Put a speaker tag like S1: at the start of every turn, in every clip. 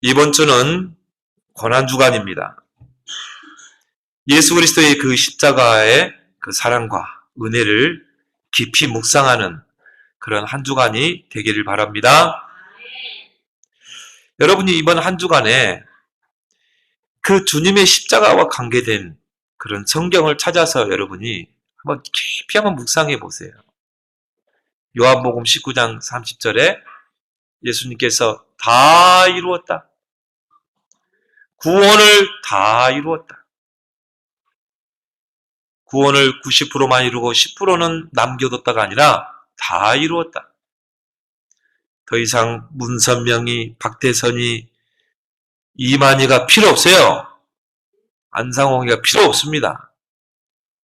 S1: 이번 주는 고난주간입니다. 예수 그리스도의 그 십자가의 그 사랑과 은혜를 깊이 묵상하는 그런 한 주간이 되기를 바랍니다. 여러분이 이번 한 주간에 그 주님의 십자가와 관계된 그런 성경을 찾아서 여러분이 한번 깊이 한번 묵상해 보세요. 요한복음 19장 30절에 예수님께서 다 이루었다. 구원을 다 이루었다. 구원을 90%만 이루고 10%는 남겨뒀다가 아니라 다 이루었다. 더 이상 문선명이, 박대선이, 이만희가 필요 없어요. 안상홍이가 필요 없습니다.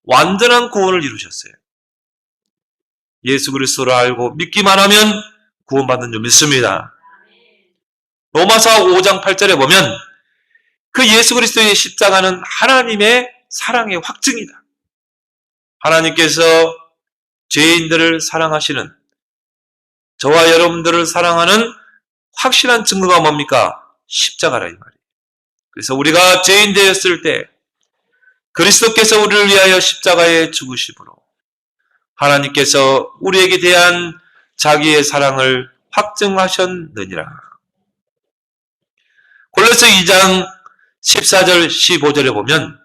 S1: 완전한 구원을 이루셨어요. 예수 그리스도를 알고 믿기만 하면 구원받는 줄 믿습니다. 로마서 5장 8절에 보면 그 예수 그리스도의 십자가는 하나님의 사랑의 확증이다. 하나님께서 죄인들을 사랑하시는, 저와 여러분들을 사랑하는 확실한 증거가 뭡니까? 십자가라 이 말이에요. 그래서 우리가 죄인 되었을 때 그리스도께서 우리를 위하여 십자가에 죽으심으로 하나님께서 우리에게 대한 자기의 사랑을 확증하셨느니라. 골로새 2장 14절 15절에 보면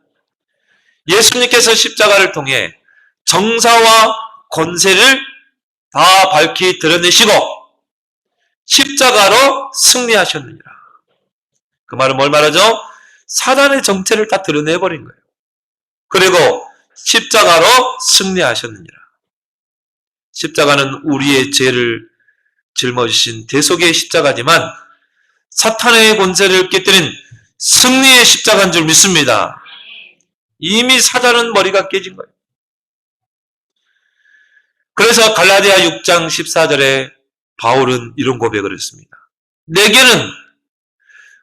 S1: 예수님께서 십자가를 통해 정사와 권세를 다 밝히 드러내시고 십자가로 승리하셨느니라. 그 말은 뭘 말하죠? 사단의 정체를 다 드러내버린 거예요. 그리고 십자가로 승리하셨느니라. 십자가는 우리의 죄를 짊어지신 대속의 십자가지만 사탄의 권세를 깨뜨린 승리의 십자가인 줄 믿습니다. 이미 사단은 머리가 깨진 거예요. 그래서 갈라디아 6장 14절에 바울은 이런 고백을 했습니다. 내게는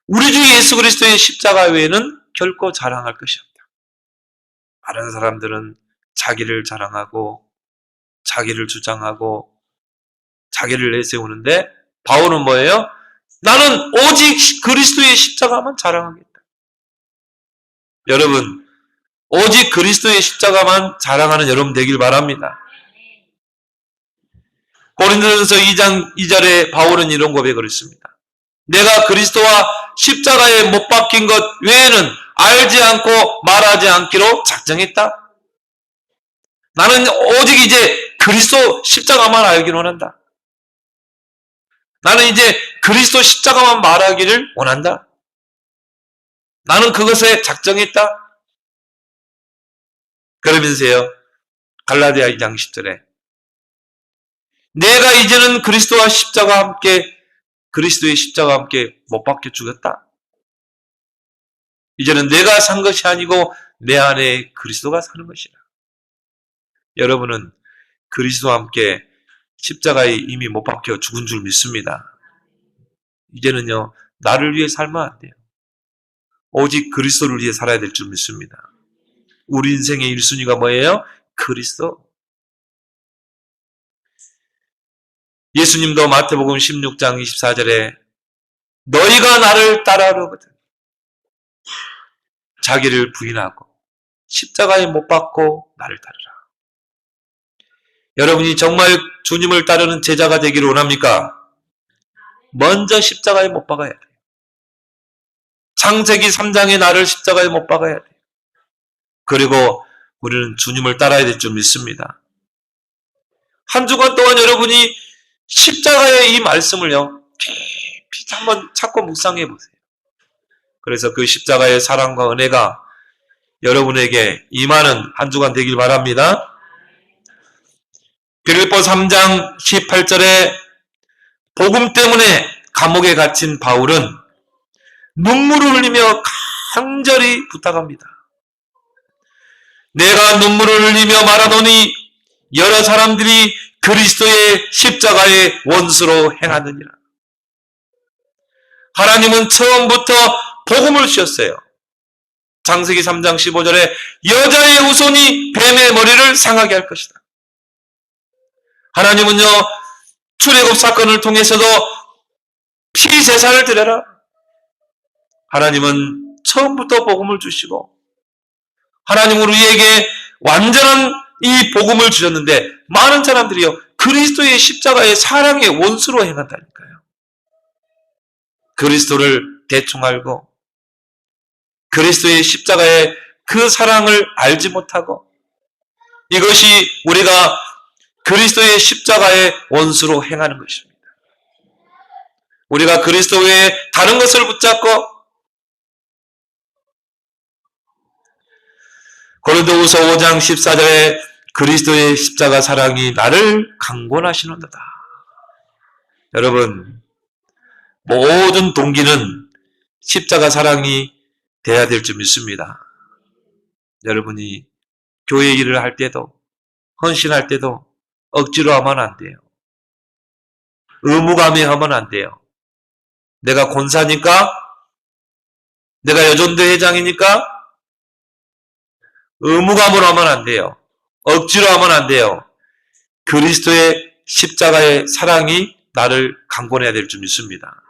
S1: 우리 주 예수 그리스도의 십자가 외에는 결코 자랑할 것이 없다. 다른 사람들은 자기를 자랑하고 자기를 주장하고 자기를 내세우는데 바울은 뭐예요? 나는 오직 그리스도의 십자가만 자랑하겠다. 여러분, 오직 그리스도의 십자가만 자랑하는 여러분 되길 바랍니다. 고린도전서 2장 2절에 바울은 이런 고백을 했습니다. 내가 그리스도와 십자가에 못 박힌 것 외에는 알지 않고 말하지 않기로 작정했다. 나는 오직 이제 그리스도 십자가만 알기를 원한다. 나는 이제 그리스도 십자가만 말하기를 원한다. 나는 그것에 작정했다. 그러면서요, 갈라디아 2장 10절에 내가 이제는 그리스도와 십자가와 함께 그리스도의 십자가와 함께 못 박혀 죽었다. 이제는 내가 산 것이 아니고 내 안에 그리스도가 사는 것이라. 여러분은 그리스도와 함께 십자가에 이미 못 박혀 죽은 줄 믿습니다. 이제는요, 나를 위해 살면 안 돼요. 오직 그리스도를 위해 살아야 될 줄 믿습니다. 우리 인생의 1순위가 뭐예요? 그리스도. 예수님도 마태복음 16장 24절에 너희가 나를 따라오거든 자기를 부인하고 십자가에 못 박고 나를 따르라. 여러분이 정말 주님을 따르는 제자가 되기를 원합니까? 먼저 십자가에 못 박아야 돼요. 창세기 3장에 나를 십자가에 못 박아야 돼요. 그리고 우리는 주님을 따라야 될 줄 믿습니다. 한 주간 동안 여러분이 십자가의 이 말씀을요, 깊이 한번 찾고 묵상해 보세요. 그래서 그 십자가의 사랑과 은혜가 여러분에게 임하는 한 주간 되길 바랍니다. 빌립보 3장 18절에 복음 때문에 감옥에 갇힌 바울은 눈물을 흘리며 간절히 부탁합니다. 내가 눈물을 흘리며 말하노니 여러 사람들이 그리스도의 십자가의 원수로 행하느니라. 하나님은 처음부터 복음을 주셨어요. 창세기 3장 15절에 여자의 후손이 뱀의 머리를 상하게 할 것이다. 하나님은요, 출애굽 사건을 통해서도 피 제사를 드려라. 하나님은 처음부터 복음을 주시고 하나님은 우리에게 완전한 이 복음을 주셨는데 많은 사람들이요 그리스도의 십자가의 사랑의 원수로 행한다니까요. 그리스도를 대충 알고 그리스도의 십자가의 그 사랑을 알지 못하고 이것이 우리가 그리스도의 십자가의 원수로 행하는 것입니다. 우리가 그리스도 외에 다른 것을 붙잡고 고린도후서 5장 14절에 그리스도의 십자가 사랑이 나를 강권하시는도다. 여러분 모든 동기는 십자가 사랑이 돼야 될 줄 믿습니다. 여러분이 교회 일을 할 때도 헌신할 때도 억지로 하면 안 돼요. 의무감행하면 안 돼요. 내가 권사니까? 내가 여전대 회장이니까? 의무감으로 하면 안 돼요. 억지로 하면 안 돼요. 그리스도의 십자가의 사랑이 나를 강권해야 될 줄 믿습니다.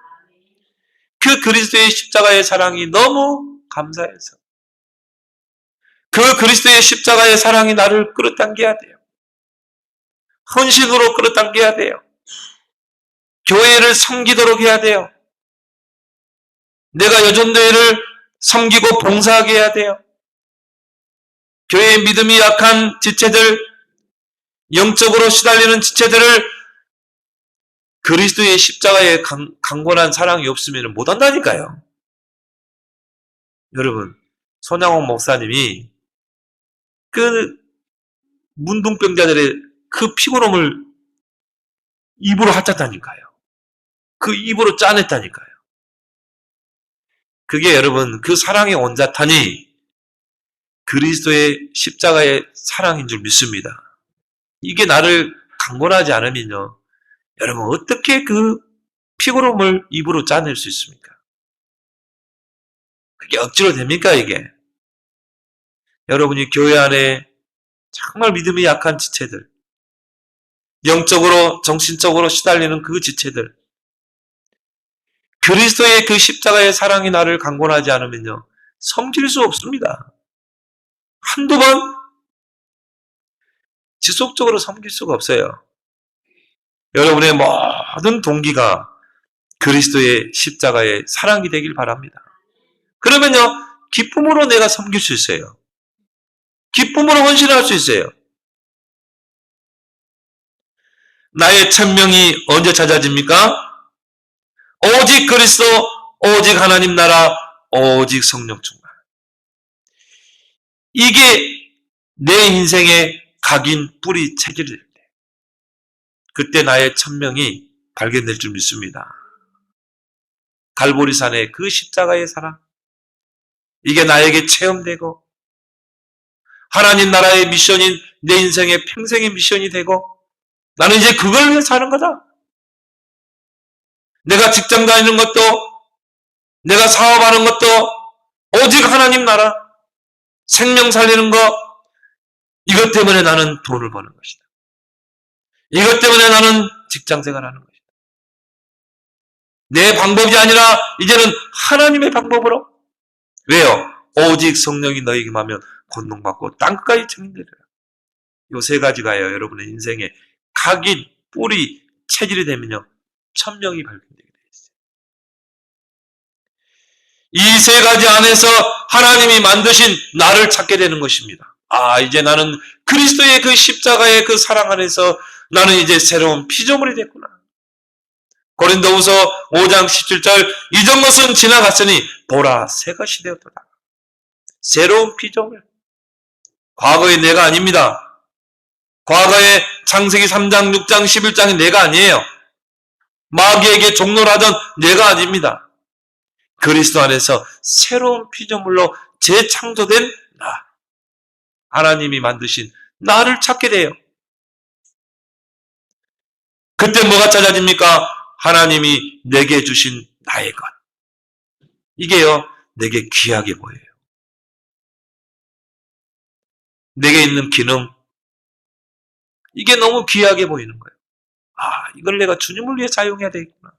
S1: 그 그리스도의 십자가의 사랑이 너무 감사해서 그 그리스도의 십자가의 사랑이 나를 끌어당겨야 돼요. 헌신으로 끌어당겨야 돼요. 교회를 섬기도록 해야 돼요. 내가 여전도회를 섬기고 봉사하게 해야 돼요. 교회의 믿음이 약한 지체들, 영적으로 시달리는 지체들을 그리스도의 십자가의 강권한 사랑이 없으면 못한다니까요. 여러분, 손양옥 목사님이 그 문둥병자들의 그 피곤함을 입으로 핥았다니까요. 그 입으로 짜냈다니까요. 그게 여러분 그 사랑의 온자탄이 그리스도의 십자가의 사랑인 줄 믿습니다. 이게 나를 강권하지 않으면요. 여러분 어떻게 그 피곤함을 입으로 짜낼 수 있습니까? 그게 억지로 됩니까 이게? 여러분이 교회 안에 정말 믿음이 약한 지체들, 영적으로 정신적으로 시달리는 그 지체들, 그리스도의 그 십자가의 사랑이 나를 강권하지 않으면요. 섬길 수 없습니다. 한두 번 지속적으로 섬길 수가 없어요. 여러분의 모든 동기가 그리스도의 십자가의 사랑이 되길 바랍니다. 그러면요. 기쁨으로 내가 섬길 수 있어요. 기쁨으로 헌신할 수 있어요. 나의 천명이 언제 찾아집니까? 오직 그리스도, 오직 하나님 나라, 오직 성령 충만. 이게 내 인생의 각인 뿌리 체질이 될 때, 그때 나의 천명이 발견될 줄 믿습니다. 갈보리산의 그 십자가의 사랑, 이게 나에게 체험되고 하나님 나라의 미션인 내 인생의 평생의 미션이 되고 나는 이제 그걸 위해 사는 거다. 내가 직장 다니는 것도 내가 사업하는 것도 오직 하나님 나라 생명 살리는 것 이것 때문에 나는 돈을 버는 것이다. 이것 때문에 나는 직장 생활하는 것이다. 내 방법이 아니라 이제는 하나님의 방법으로. 왜요? 오직 성령이 너희에게 임하면 권능받고 땅끝까지 증인되리라. 이 세 가지가요. 여러분의 인생의 각인, 뿌리, 체질이 되면요. 천명이 발견되게 되어 있어요. 이 세 가지 안에서 하나님이 만드신 나를 찾게 되는 것입니다. 아, 이제 나는 그리스도의 그 십자가의 그 사랑 안에서 나는 이제 새로운 피조물이 됐구나. 고린도후서 5장 17절 이전 것은 지나갔으니 보라 새 것이 되었도다. 새로운 피조물. 과거의 내가 아닙니다. 과거의 창세기 3장, 6장, 11장의 내가 아니에요. 마귀에게 종노하던 내가 아닙니다. 그리스도 안에서 새로운 피조물로 재창조된 나. 하나님이 만드신 나를 찾게 돼요. 그때 뭐가 찾아집니까? 하나님이 내게 주신 나의 것. 이게요, 내게 귀하게 보여요. 내게 있는 기능, 이게 너무 귀하게 보이는 거예요. 아, 이걸 내가 주님을 위해 사용해야 되겠구나.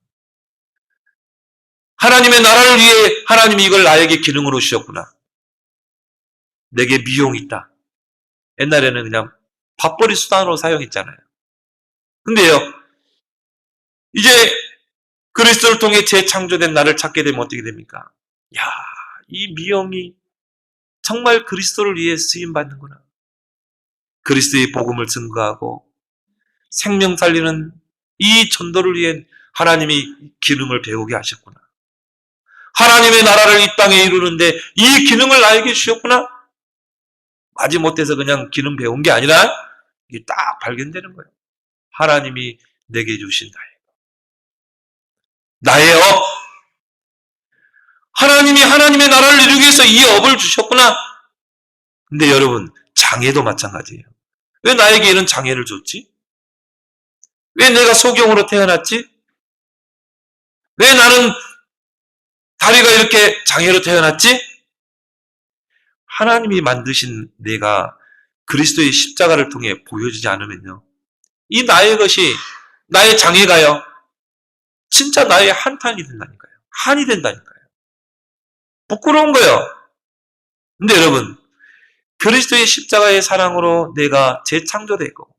S1: 하나님의 나라를 위해 하나님이 이걸 나에게 기능으로 주셨구나. 내게 미용이 있다. 옛날에는 그냥 밥벌이 수단으로 사용했잖아요. 근데요, 이제 그리스도를 통해 재창조된 나를 찾게 되면 어떻게 됩니까? 야, 이 미용이 정말 그리스도를 위해 쓰임받는구나. 그리스도의 복음을 증거하고 생명 살리는 이 전도를 위해 하나님이 기능을 배우게 하셨구나. 하나님의 나라를 이 땅에 이루는데 이 기능을 나에게 주셨구나. 마지못해서 그냥 기능 배운 게 아니라 이게 딱 발견되는 거예요. 하나님이 내게 주신 나의 업. 하나님이 하나님의 나라를 이루기 위해서 이 업을 주셨구나. 근데 여러분, 장애도 마찬가지예요. 왜 나에게 이런 장애를 줬지? 왜 내가 소경으로 태어났지? 왜 나는 다리가 이렇게 장애로 태어났지? 하나님이 만드신 내가 그리스도의 십자가를 통해 보여지지 않으면요. 이 나의 것이, 나의 장애가요. 진짜 나의 한탄이 된다니까요. 한이 된다니까요. 부끄러운 거예요. 근데 여러분, 그리스도의 십자가의 사랑으로 내가 재창조되고,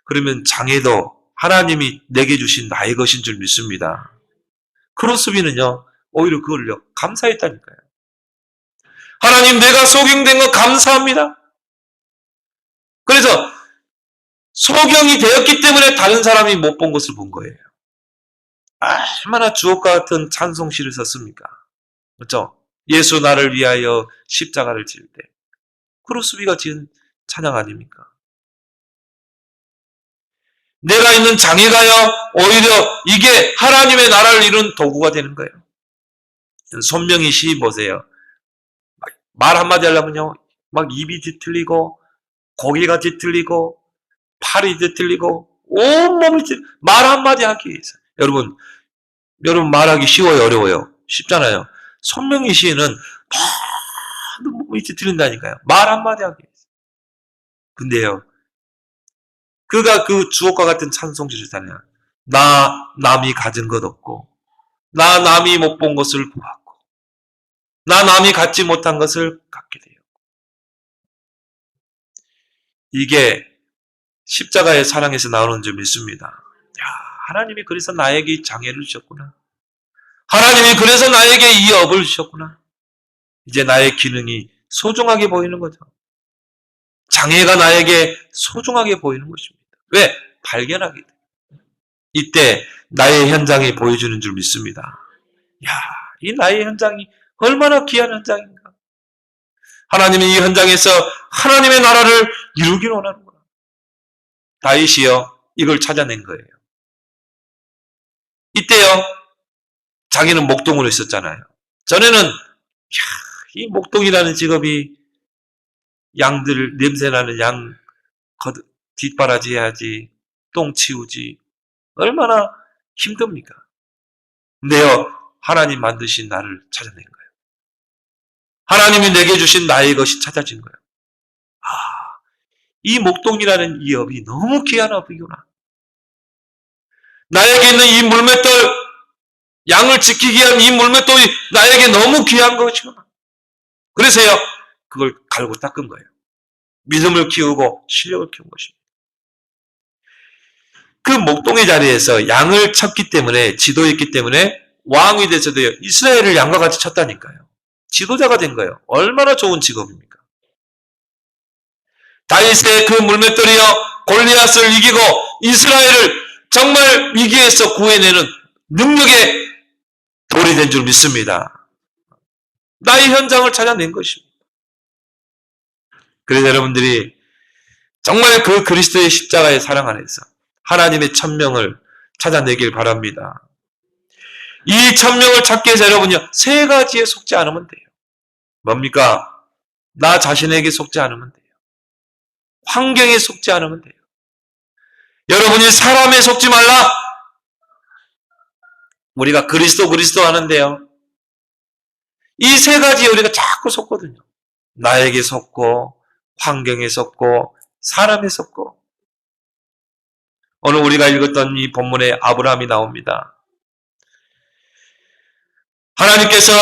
S1: 그러면 장애도 하나님이 내게 주신 나의 것인 줄 믿습니다. 크로스비는요, 오히려 그걸요, 감사했다니까요. 하나님, 내가 소경된 거 감사합니다. 그래서 소경이 되었기 때문에 다른 사람이 못 본 것을 본 거예요. 얼마나 주옥과 같은 찬송시를 썼습니까? 그렇죠? 예수 나를 위하여 십자가를 지을 때 크로스비가 지은 찬양 아닙니까? 내가 있는 장애가요, 오히려 이게 하나님의 나라를 이룬 도구가 되는 거예요. 손명희 시 보세요. 말 한마디 하려면요, 막 입이 뒤틀리고, 고개가 뒤틀리고, 팔이 뒤틀리고, 온몸이 말 한마디 하기 위해서. 여러분 말하기 쉬워요, 어려워요? 쉽잖아요. 손명희 시인은 모든 몸이 뒤틀린다니까요. 말 한마디 하기 위해서. 근데요, 그가 그 주옥과 같은 찬송지를 하냐. 나 남이 가진 것 없고, 나 남이 못 본 것을 보았고, 나 남이 갖지 못한 것을 갖게 돼요. 이게 십자가의 사랑에서 나오는 줄 믿습니다. 야, 하나님이 그래서 나에게 장애를 주셨구나. 하나님이 그래서 나에게 이 업을 주셨구나. 이제 나의 기능이 소중하게 보이는 거죠. 장애가 나에게 소중하게 보이는 것입니다. 왜? 발견하게 돼. 이때 나의 현장이 보여주는 줄 믿습니다. 야, 이 나의 현장이 얼마나 귀한 현장인가. 하나님이 이 현장에서 하나님의 나라를 이루기를 원하는 거야. 다윗이요, 이걸 찾아낸 거예요. 이때요, 자기는 목동으로 있었잖아요. 전에는 이 목동이라는 직업이 양들, 냄새나는 양 뒷바라지 해야지, 똥 치우지, 얼마나 힘듭니까? 근데요, 하나님 만드신 나를 찾아낸 거예요. 하나님이 내게 주신 나의 것이 찾아진 거예요. 아, 이 목동이라는 이 업이 너무 귀한 업이구나. 나에게 있는 이 물맷돌, 양을 지키기 위한 이 물맷돌이 나에게 너무 귀한 것이구나. 그래서요, 그걸 갈고 닦은 거예요. 믿음을 키우고 실력을 키운 것입니다. 그 목동의 자리에서 양을 쳤기 때문에, 지도했기 때문에 왕이 돼서도 이스라엘을 양과 같이 쳤다니까요. 지도자가 된 거예요. 얼마나 좋은 직업입니까? 다윗의 그 물맷돌이요, 골리앗을 이기고 이스라엘을 정말 위기에서 구해내는 능력의 돌이 된 줄 믿습니다. 나의 현장을 찾아낸 것입니다. 그래서 여러분들이 정말 그 그리스도의 십자가의 사랑 안에서 하나님의 천명을 찾아내길 바랍니다. 이 천명을 찾기 위해서 여러분요, 세 가지에 속지 않으면 돼요. 뭡니까? 나 자신에게 속지 않으면 돼요. 환경에 속지 않으면 돼요. 여러분이 사람에 속지 말라. 우리가 그리스도 하는데요, 이 세 가지에 우리가 자꾸 속거든요. 나에게 속고, 환경에 속고, 사람에 속고. 오늘 우리가 읽었던 이 본문에 아브라함이 나옵니다. 하나님께서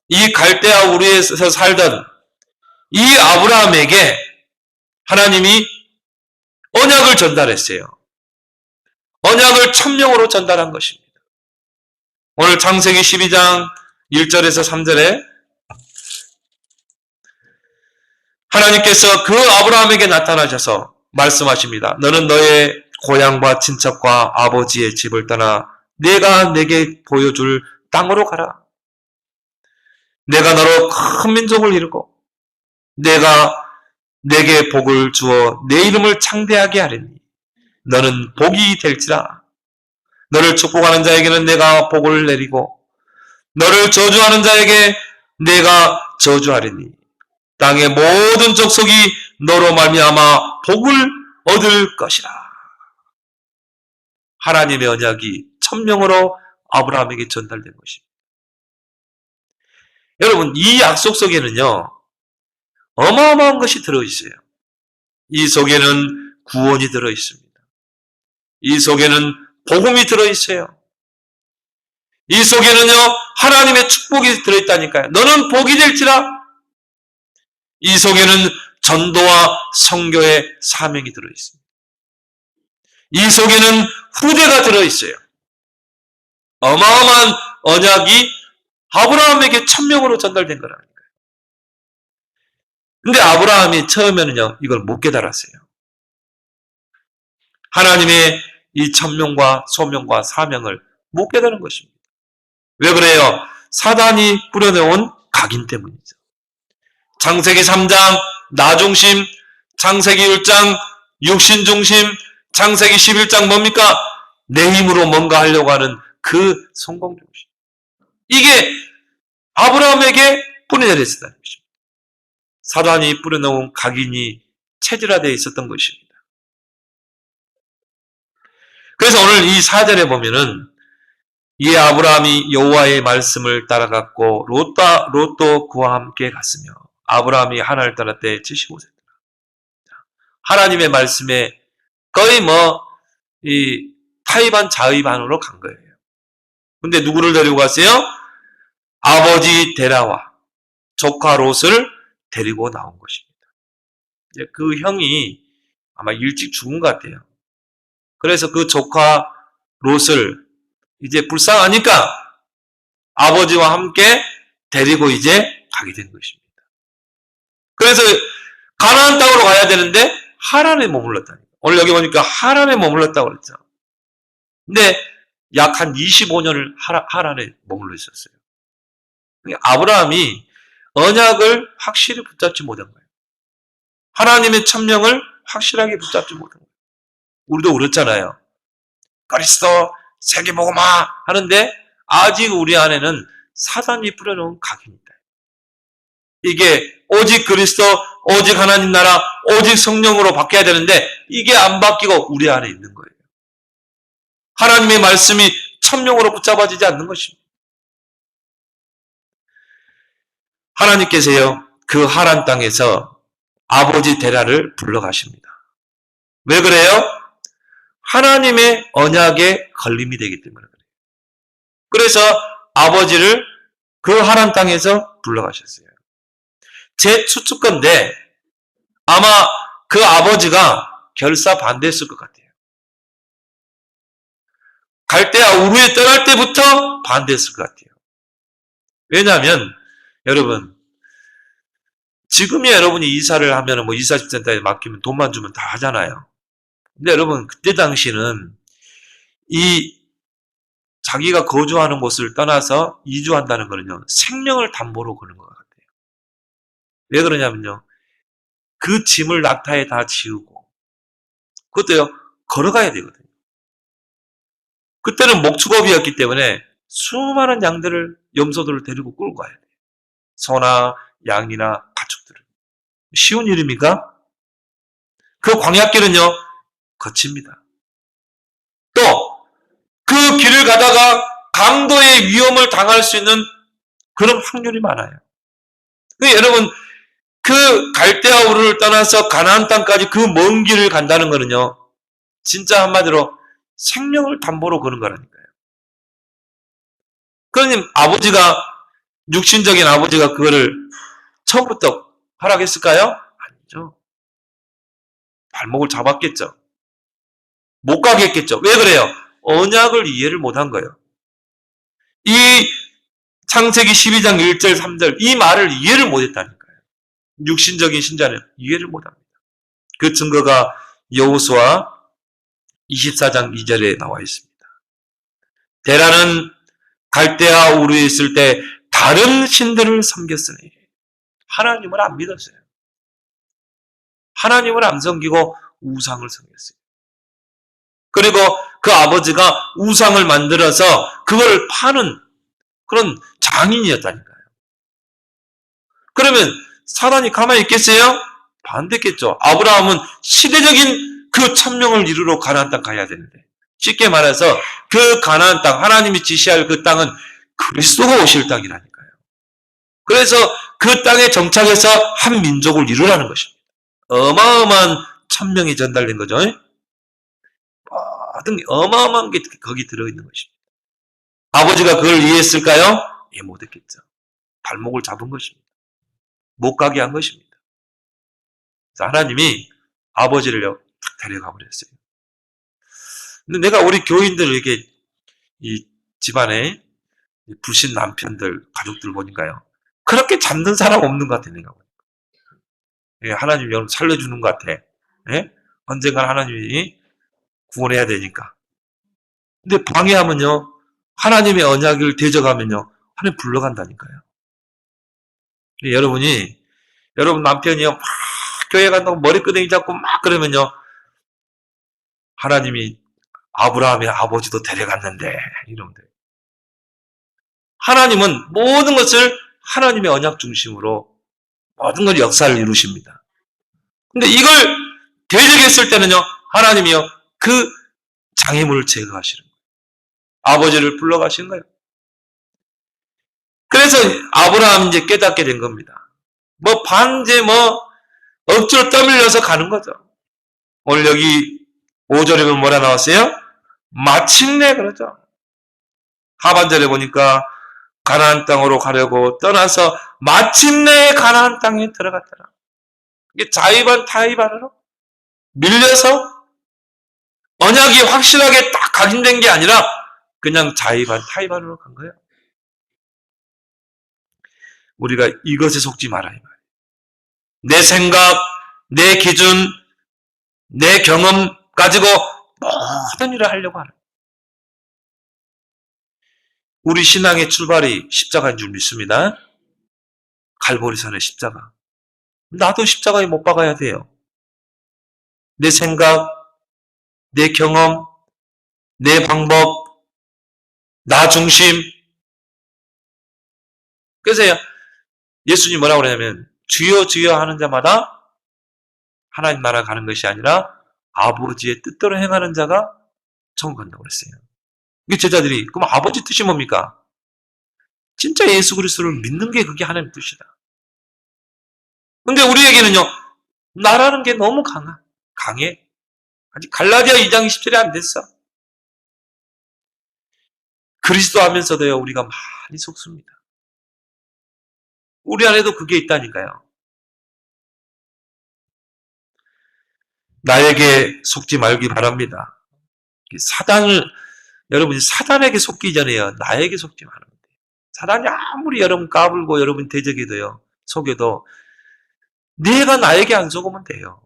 S1: 이 갈대아 우르에서 살던 이 아브라함에게 하나님이 언약을 전달했어요. 언약을 천명으로 전달한 것입니다. 오늘 창세기 12장 1절에서 3절에 하나님께서 그 아브라함에게 나타나셔서 말씀하십니다. 너는 너의 고향과 친척과 아버지의 집을 떠나 내가 내게 보여줄 땅으로 가라. 내가 너로 큰 민족을 이루고 내가 내게 복을 주어 내 이름을 창대하게 하리니 너는 복이 될지라. 너를 축복하는 자에게는 내가 복을 내리고 너를 저주하는 자에게 내가 저주하리니 땅의 모든 족속이 너로 말미암아 복을 얻을 것이라. 하나님의 언약이 천명으로 아브라함에게 전달된 것입니다. 여러분, 이 약속 속에는요, 어마어마한 것이 들어있어요. 이 속에는 구원이 들어있습니다. 이 속에는 복음이 들어있어요. 이 속에는요, 하나님의 축복이 들어있다니까요. 너는 복이 될지라. 이 속에는 전도와 선교의 사명이 들어있습니다. 이 속에는 후대가 들어있어요. 어마어마한 언약이 아브라함에게 천명으로 전달된 거라니까요. 근데 아브라함이 처음에는요, 이걸 못 깨달았어요. 하나님의 이 천명과 소명과 사명을 못 깨달은 것입니다. 왜 그래요? 사단이 뿌려놓은 각인 때문이죠. 창세기 3장 나 중심, 창세기 1장 육신 중심, 창세기 11장 뭡니까? 내 힘으로 뭔가 하려고 하는 그 성공 중심. 이게 아브라함에게 뿌려내렸다는 것입니다. 사단이 뿌려놓은 각인이 체질화되어 있었던 것입니다. 그래서 오늘 이 4절에 보면은 이 아브라함이 여호와의 말씀을 따라갔고 롯도 그와 함께 갔으며 아브라함이 하나님을 따라 때 75세다. 하나님의 말씀에 거의 이 타의반 자의반으로 간 거예요. 근데 누구를 데리고 갔어요? 아버지 데라와 조카 롯을 데리고 나온 것입니다. 이제 그 형이 아마 일찍 죽은 것 같아요. 그래서 그 조카 롯을 이제 불쌍하니까 아버지와 함께 데리고 이제 가게 된 것입니다. 그래서 가나안 땅으로 가야 되는데 하란에 머물렀다니까. 오늘 여기 보니까 하란에 머물렀다고 그랬죠. 근데 약 한 25년을 하란에 머물러 있었어요. 아브라함이 언약을 확실히 붙잡지 못한 거예요. 하나님의 천명을 확실하게 붙잡지 못한 거예요. 우리도 그렇잖아요. 그리스도 세계복음화 하는데 아직 우리 안에는 사단이 뿌려놓은 각인이 있다. 이게 오직 그리스도, 오직 하나님 나라, 오직 성령으로 바뀌어야 되는데 이게 안 바뀌고 우리 안에 있는 거예요. 하나님의 말씀이 천명으로 붙잡아지지 않는 것입니다. 하나님께서요, 그 하란 땅에서 아버지 데라를 불러가십니다. 왜 그래요? 하나님의 언약에 걸림이 되기 때문에 그래요. 그래서 아버지를 그 하란 땅에서 불러가셨어요. 제 추측건데 아마 그 아버지가 결사 반대했을 것 같아요. 갈대아 우르에 떠날 때부터 반대했을 것 같아요. 왜냐하면 여러분, 지금이 여러분이 이사를 하면 이사집센터에 맡기면 돈만 주면 다 하잖아요. 근데 여러분, 그때 당시는 이 자기가 거주하는 곳을 떠나서 이주한다는 거는요, 생명을 담보로 거는 것 같아요. 왜 그러냐면요, 그 짐을 낙타에 다 지우고, 그것도요, 걸어가야 되거든요. 그때는 목축업이었기 때문에 수많은 양들을, 염소들을 데리고 끌고 가야 돼요. 소나 양이나 가축들을. 쉬운 일입니까? 그 광야길은요, 거칩니다. 또 그 길을 가다가 강도의 위험을 당할 수 있는 그런 확률이 많아요. 여러분, 그 갈대아 우르를 떠나서 가나안 땅까지 그 먼 길을 간다는 거는요, 진짜 한마디로 생명을 담보로 거는 거라니까요. 그러니 아버지가 육신적인 아버지가 그거를 처음부터 허락했을까요? 아니죠. 발목을 잡았겠죠. 못 가게 했겠죠. 왜 그래요? 언약을 이해를 못한 거예요. 이 창세기 12장 1절 3절 이 말을 이해를 못했다니까요. 육신적인 신자는 이해를 못합니다. 그 증거가 여호수아 24장 2절에 나와 있습니다. 데라는 갈대아 우르에 있을 때 다른 신들을 섬겼으니 하나님을 안 믿었어요. 하나님을 안 섬기고 우상을 섬겼어요. 그리고 그 아버지가 우상을 만들어서 그걸 파는 그런 장인이었다니까요. 그러면 사단이 가만히 있겠어요? 반대겠죠. 아브라함은 시대적인 그 천명을 이루러 가나안 땅 가야 되는데 쉽게 말해서 그 가나안 땅, 하나님이 지시할 그 땅은 그리스도가 오실 땅이라니까요. 그래서 그 땅에 정착해서 한 민족을 이루라는 것입니다. 어마어마한 천명이 전달된 거죠. 모든 어마어마한 게 거기 들어있는 것입니다. 아버지가 그걸 이해했을까요? 예, 못했겠죠. 발목을 잡은 것입니다. 못 가게 한 것입니다. 그래서 하나님이 아버지를요, 탁 데려가 버렸어요. 근데 내가 우리 교인들에게 이 집안에 부신 남편들, 가족들 보니까요, 그렇게 잡는 사람 없는 것 같아, 내가. 예, 하나님이 여러분 살려주는 것 같아. 예? 언젠간 하나님이 구원해야 되니까. 근데 방해하면요, 하나님의 언약을 대적하면요, 하나님 불러간다니까요. 여러분 남편이요, 막 교회 간다고 머리끄댕이 잡고 막 그러면요, 하나님이 아브라함의 아버지도 데려갔는데, 이러면 돼요. 하나님은 모든 것을 하나님의 언약 중심으로 모든 걸 역사를 이루십니다. 근데 이걸 대적했을 때는요, 하나님이요, 그 장애물을 제거하시는 거예요. 아버지를 불러가시는 거예요. 그래서 아브라함이 이제 깨닫게 된 겁니다. 반제 억지로 떠밀려서 가는 거죠. 오늘 여기 5절에 보면 뭐라 나왔어요? 마침내 그러죠. 하반절에 보니까 가나안 땅으로 가려고 떠나서 마침내 가나안 땅에 들어갔더라. 이게 자의반 타의반으로 밀려서 언약이 확실하게 딱 각인된 게 아니라 그냥 자의반 타의반으로 간 거예요. 우리가 이것에 속지 말아야 말이에요. 내 생각, 내 기준, 내 경험 가지고 모든 일을 하려고 하는. 우리 신앙의 출발이 십자가인 줄 믿습니다. 갈보리산의 십자가. 나도 십자가에 못 박아야 돼요. 내 생각, 내 경험, 내 방법, 나 중심. 그래서 예수님이 뭐라고 그러냐면 주여 주여 하는 자마다 하나님 나라 가는 것이 아니라 아버지의 뜻대로 행하는 자가 천국 간다고 그랬어요. 이게 제자들이 그럼 아버지 뜻이 뭡니까? 진짜 예수 그리스도를 믿는 게 그게 하나님의 뜻이다. 근데 우리에게는요, 나라는 게 너무 강해. 아직 갈라디아 2장 10절이 안 됐어. 그리스도 하면서도요, 우리가 많이 속습니다. 우리 안에도 그게 있다니까요. 나에게 속지 말기 바랍니다. 여러분이 사단에게 속기 전에요, 나에게 속지 말아야 돼요. 사단이 아무리 여러분 까불고 여러분 대적해도요, 속여도 내가 나에게 안 속으면 돼요.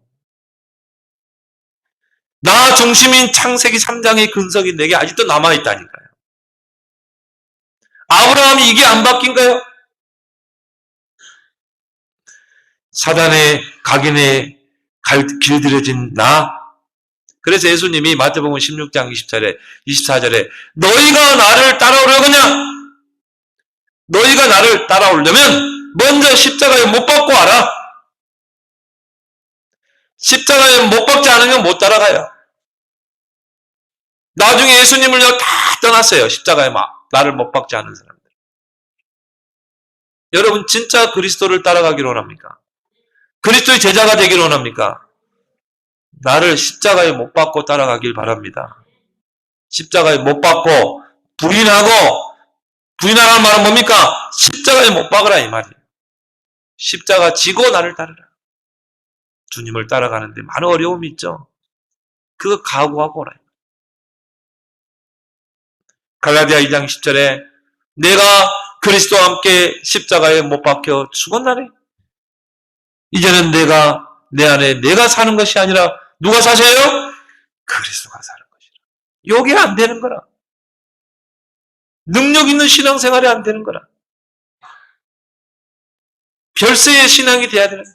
S1: 나 중심인 창세기 3장의 근성이 내게 아직도 남아있다니까요. 아브라함이 이게 안 바뀐 거예요? 사단의 각인에 길들여진 나. 그래서 예수님이 마태복음 16장 24절에 너희가 나를 따라오려거냐? 너희가 나를 따라오려면 먼저 십자가에 못 박고 와라. 십자가에 못 박지 않으면 못 따라가요. 나중에 예수님을요 다 떠났어요. 십자가에 나를 못 박지 않은 사람들. 여러분 진짜 그리스도를 따라가기로 원합니까? 그리스도의 제자가 되기를 원합니까? 나를 십자가에 못 박고 따라가길 바랍니다. 십자가에 못 박고 부인하고 부인하라는 말은 뭡니까? 십자가에 못 박으라 이 말이에요. 십자가 지고 나를 따르라. 주님을 따라가는데 많은 어려움이 있죠. 그거 각오하고 오라. 갈라디아 2장 10절에 내가 그리스도와 함께 십자가에 못 박혀 죽었나니 이제는 내가 내 안에 내가 사는 것이 아니라 누가 사세요? 그리스도가 사는 것이라. 요게 안 되는 거라. 능력 있는 신앙생활이 안 되는 거라. 별세의 신앙이 돼야 되는데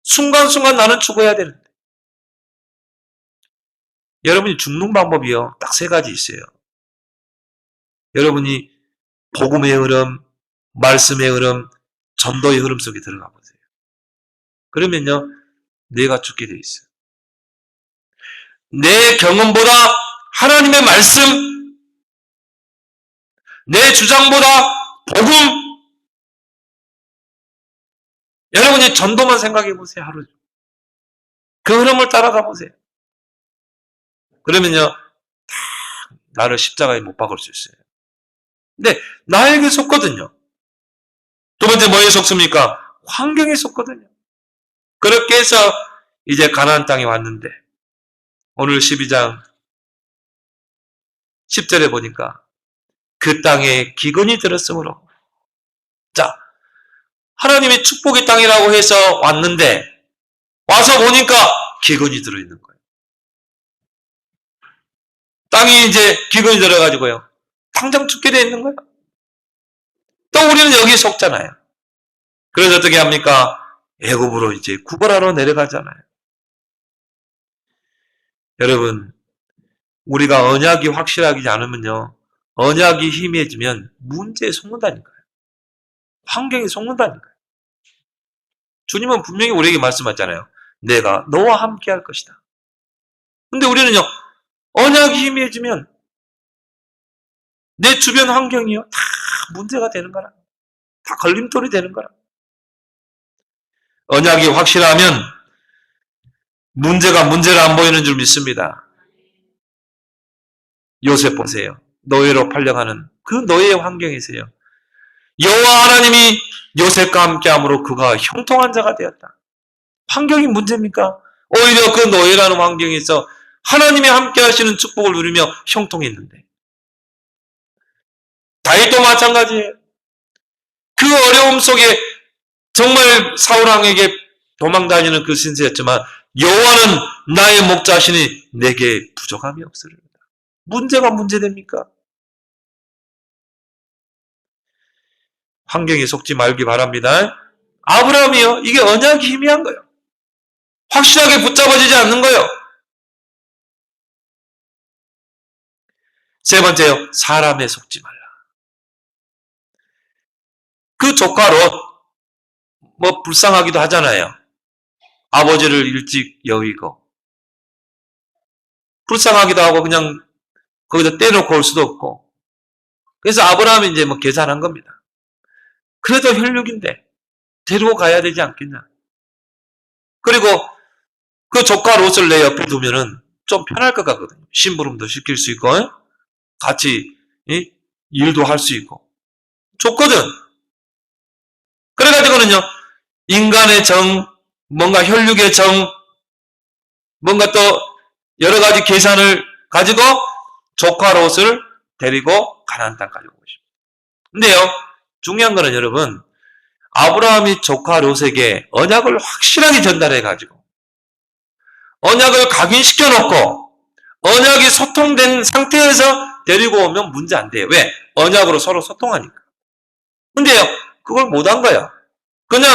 S1: 순간순간 나는 죽어야 되는데 여러분이 죽는 방법이요. 딱 세 가지 있어요. 여러분이 복음의 흐름, 말씀의 흐름, 전도의 흐름 속에 들어가 보세요. 그러면요. 내가 죽게 돼 있어요. 내 경험보다 하나님의 말씀, 내 주장보다 복음, 여러분이 전도만 생각해 보세요. 하루. 그 흐름을 따라가 보세요. 그러면요. 다 나를 십자가에 못 박을 수 있어요. 근데 나에게 속거든요. 두 번째 뭐에 속습니까? 환경에 속거든요. 그렇게 해서 이제 가나안 땅에 왔는데 오늘 12장 10절에 보니까 그 땅에 기근이 들었으므로 자 하나님의 축복의 땅이라고 해서 왔는데 와서 보니까 기근이 들어있는 거예요. 땅이 이제 기근이 들어가지고요. 당장 죽게 돼 있는 거예요. 또 우리는 여기에 속잖아요. 그래서 어떻게 합니까? 애굽으로 이제 구걸하러 내려가잖아요. 여러분, 우리가 언약이 확실하지 않으면요. 언약이 희미해지면 문제에 속는다니까요. 환경에 속는다니까요. 주님은 분명히 우리에게 말씀하잖아요. 내가 너와 함께 할 것이다. 근데 우리는요. 언약이 희미해지면 내 주변 환경이요. 다 문제가 되는 거라. 다 걸림돌이 되는 거라. 언약이 확실하면 문제가 문제를 안 보이는 줄 믿습니다. 요셉 보세요. 노예로 팔려가는 그 노예의 환경이세요. 여호와 하나님이 요셉과 함께함으로 그가 형통한 자가 되었다. 환경이 문제입니까? 오히려 그 노예라는 환경에서 하나님이 함께 하시는 축복을 누리며 형통했는데 다윗도 마찬가지예요. 그 어려움 속에 정말 사울왕에게 도망다니는 그 신세였지만 여호와는 나의 목자시니 내게 부족함이 없으리로다. 문제가 문제됩니까? 환경에 속지 말기 바랍니다. 아브라함이요. 이게 언약이 희미한 거예요. 확실하게 붙잡아지지 않는 거예요. 세 번째요. 사람에 속지 말라. 그 조카 롯, 불쌍하기도 하잖아요. 아버지를 일찍 여의고. 불쌍하기도 하고 그냥 거기다 떼놓고 올 수도 없고. 그래서 아브라함이 이제 계산한 겁니다. 그래도 혈육인데 데리고 가야 되지 않겠냐. 그리고 그 조카 롯을 내 옆에 두면은 좀 편할 것 같거든요. 심부름도 시킬 수 있고, 같이 일도 할 수 있고. 좋거든. 그래가지고는요, 인간의 정, 뭔가 혈육의 정, 뭔가 또 여러 가지 계산을 가지고 조카 롯을 데리고 가나안 땅까지 오고 싶습니다. 근데요, 중요한 거는 여러분, 아브라함이 조카 롯에게 언약을 확실하게 전달해가지고 언약을 각인시켜 놓고 언약이 소통된 상태에서 데리고 오면 문제 안 돼요. 왜? 언약으로 서로 소통하니까. 근데요, 그걸 못한 거예요. 그냥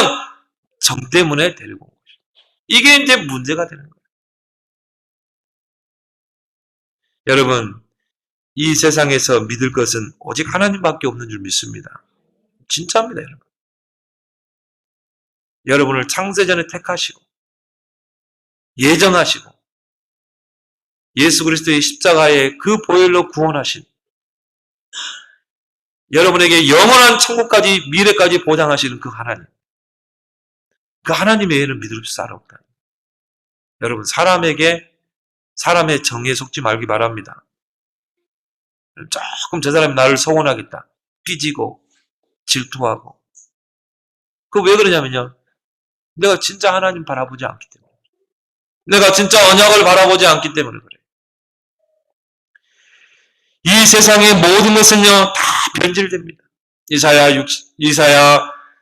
S1: 정 때문에 데리고 온 것이죠. 이게 이제 문제가 되는 거예요. 여러분, 이 세상에서 믿을 것은 오직 하나님밖에 없는 줄 믿습니다. 진짜입니다, 여러분. 여러분을 창세전에 택하시고 예정하시고 예수 그리스도의 십자가의 그 보혈로 구원하신 여러분에게 영원한 천국까지 미래까지 보장하시는 그 하나님. 그 하나님 외에는 믿을 수 없다. 여러분 사람의 정에 속지 말기 바랍니다. 조금 저 사람이 나를 서운하겠다. 삐지고 질투하고. 그 왜 그러냐면요. 내가 진짜 하나님 바라보지 않기 때문에. 내가 진짜 언약을 바라보지 않기 때문에 그래요. 이 세상의 모든 것은요, 다 변질됩니다. 이사야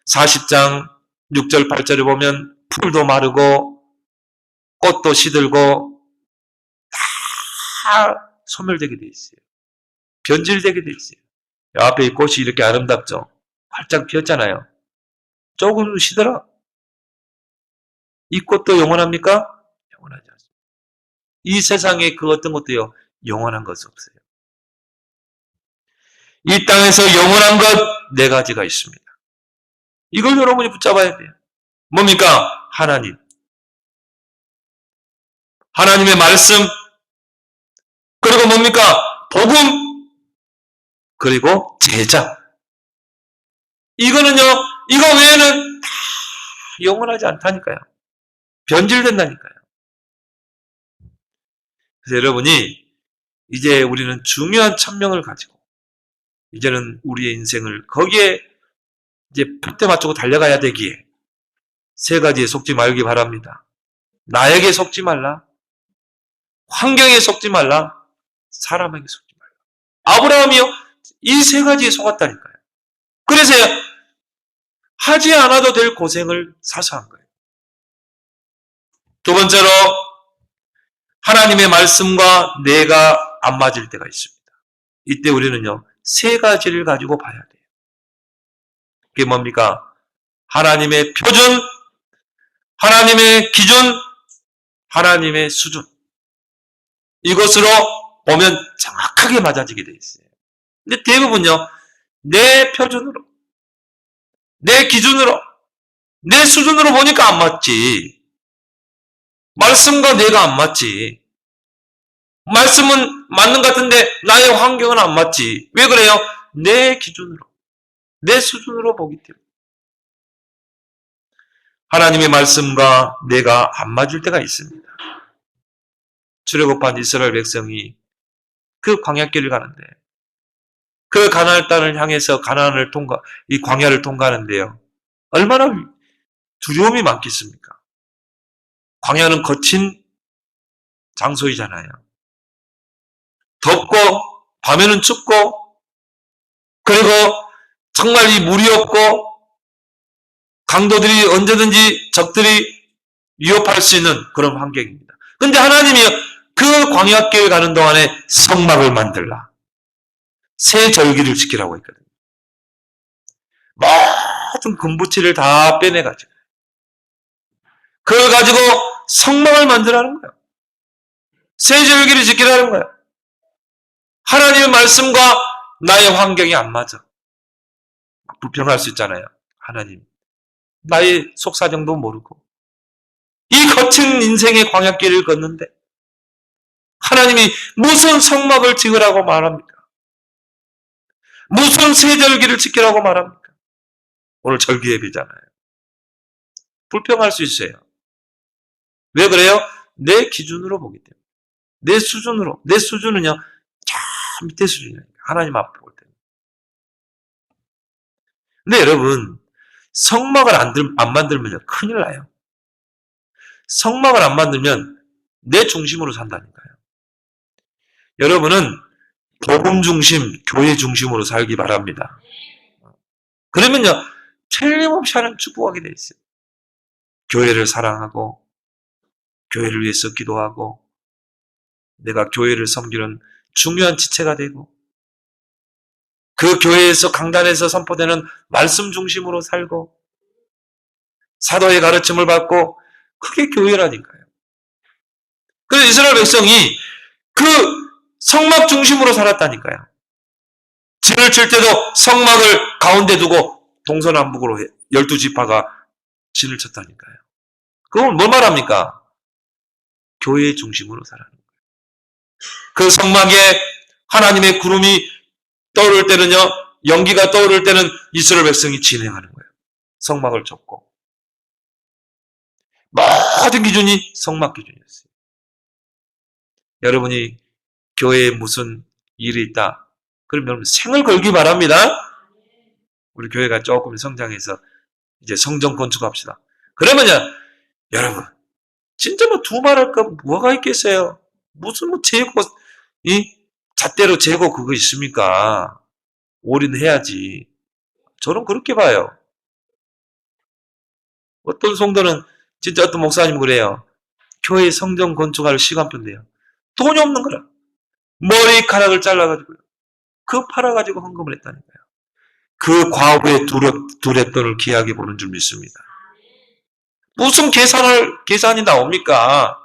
S1: 40장 6절 8절에 보면 풀도 마르고 꽃도 시들고 다 소멸되게 돼 있어요. 변질되게 돼 있어요. 앞에 이 꽃이 이렇게 아름답죠? 활짝 피었잖아요. 조금 시들어. 이 꽃도 영원합니까? 영원하지 않습니다. 이 세상에 그 어떤 것도요, 영원한 것이 없어요. 이 땅에서 영원한 것 네 가지가 있습니다. 이걸 여러분이 붙잡아야 돼요. 뭡니까? 하나님. 하나님의 말씀. 그리고 뭡니까? 복음. 그리고 제자. 이거는요, 이거 외에는 다 영원하지 않다니까요. 변질된다니까요. 그래서 여러분이 이제 우리는 중요한 천명을 가지고 이제는 우리의 인생을 거기에 이제 푯대 맞추고 달려가야 되기에 세 가지에 속지 말기 바랍니다. 나에게 속지 말라. 환경에 속지 말라. 사람에게 속지 말라. 아브라함이요, 이 세 가지에 속았다니까요. 그래서 하지 않아도 될 고생을 사서 한 거예요. 두 번째로, 하나님의 말씀과 내가 안 맞을 때가 있습니다. 이때 우리는요, 세 가지를 가지고 봐야 돼요. 그게 뭡니까? 하나님의 표준, 하나님의 기준, 하나님의 수준. 이것으로 보면 정확하게 맞아지게 돼 있어요. 근데 대부분요, 내 표준으로, 내 기준으로, 내 수준으로 보니까 안 맞지. 말씀과 내가 안 맞지. 말씀은 맞는 것 같은데 나의 환경은 안 맞지. 왜 그래요? 내 기준으로, 내 수준으로 보기 때문에. 하나님의 말씀과 내가 안 맞을 때가 있습니다. 출애굽한 이스라엘 백성이 그 광야길을 가는데 그 가나안 땅을 향해서 이 광야를 통과하는데요. 얼마나 두려움이 많겠습니까? 광야는 거친 장소이잖아요. 덥고 밤에는 춥고 그리고 정말 이 물이 없고 강도들이 언제든지 적들이 위협할 수 있는 그런 환경입니다. 근데 하나님이 그 광야길 가는 동안에 성막을 만들라. 새 절기를 지키라고 했거든요. 모든 금부치를 다 빼내가지고 그걸 가지고 성막을 만들라는 거예요. 새 절기를 지키라는 거예요. 하나님의 말씀과 나의 환경이 안 맞아. 불평할 수 있잖아요. 하나님, 나의 속사정도 모르고 이 거친 인생의 광야길을 걷는데 하나님이 무슨 성막을 지으라고 말합니까? 무슨 세절기를 지키라고 말합니까? 오늘 절기 예배잖아요. 불평할 수 있어요. 왜 그래요? 내 기준으로 보기 때문에. 내 수준으로. 내 수준은요, 저 밑에 수준이에요. 하나님 앞에 볼 때는. 근데 여러분, 성막을 안 만들면요, 큰일 나요. 성막을 안 만들면 내 중심으로 산다니까요. 여러분은 복음 중심, 교회 중심으로 살기 바랍니다. 그러면요, 틀림없이 하나님 축복하게 돼 있어요. 교회를 사랑하고, 교회를 위해서 기도하고, 내가 교회를 섬기는 중요한 지체가 되고, 그 교회에서 강단에서 선포되는 말씀 중심으로 살고, 사도의 가르침을 받고, 그게 교회라니까요. 그래서 이스라엘 백성이 그 성막 중심으로 살았다니까요. 진을 칠 때도 성막을 가운데 두고 동서남북으로 12지파가 진을 쳤다니까요. 그건 뭘 말합니까? 교회의 중심으로 살아가는 거예요. 그 성막에 하나님의 구름이 떠오를 때는요, 연기가 떠오를 때는 이스라엘 백성이 진행하는 거예요. 성막을 쳤고. 모든 기준이 성막 기준이었어요. 여러분이 교회에 무슨 일이 있다. 그럼 여러분 생을 걸기 바랍니다. 우리 교회가 조금 성장해서 이제 성전 건축합시다. 그러면요, 여러분, 진짜 뭐 두말할 거 뭐가 있겠어요? 무슨 뭐 재고, 잣대로 재고 그거 있습니까? 올인해야지. 저는 그렇게 봐요. 어떤 성도는, 진짜 어떤 목사님 그래요. 교회 성전 건축할 시간표인데요. 돈이 없는 거라. 머리카락을 잘라가지고요. 그거 팔아가지고 헌금을 했다니까요. 그 과거의 두렵돈을 귀하게 보는 줄 믿습니다. 무슨 계산이 나옵니까?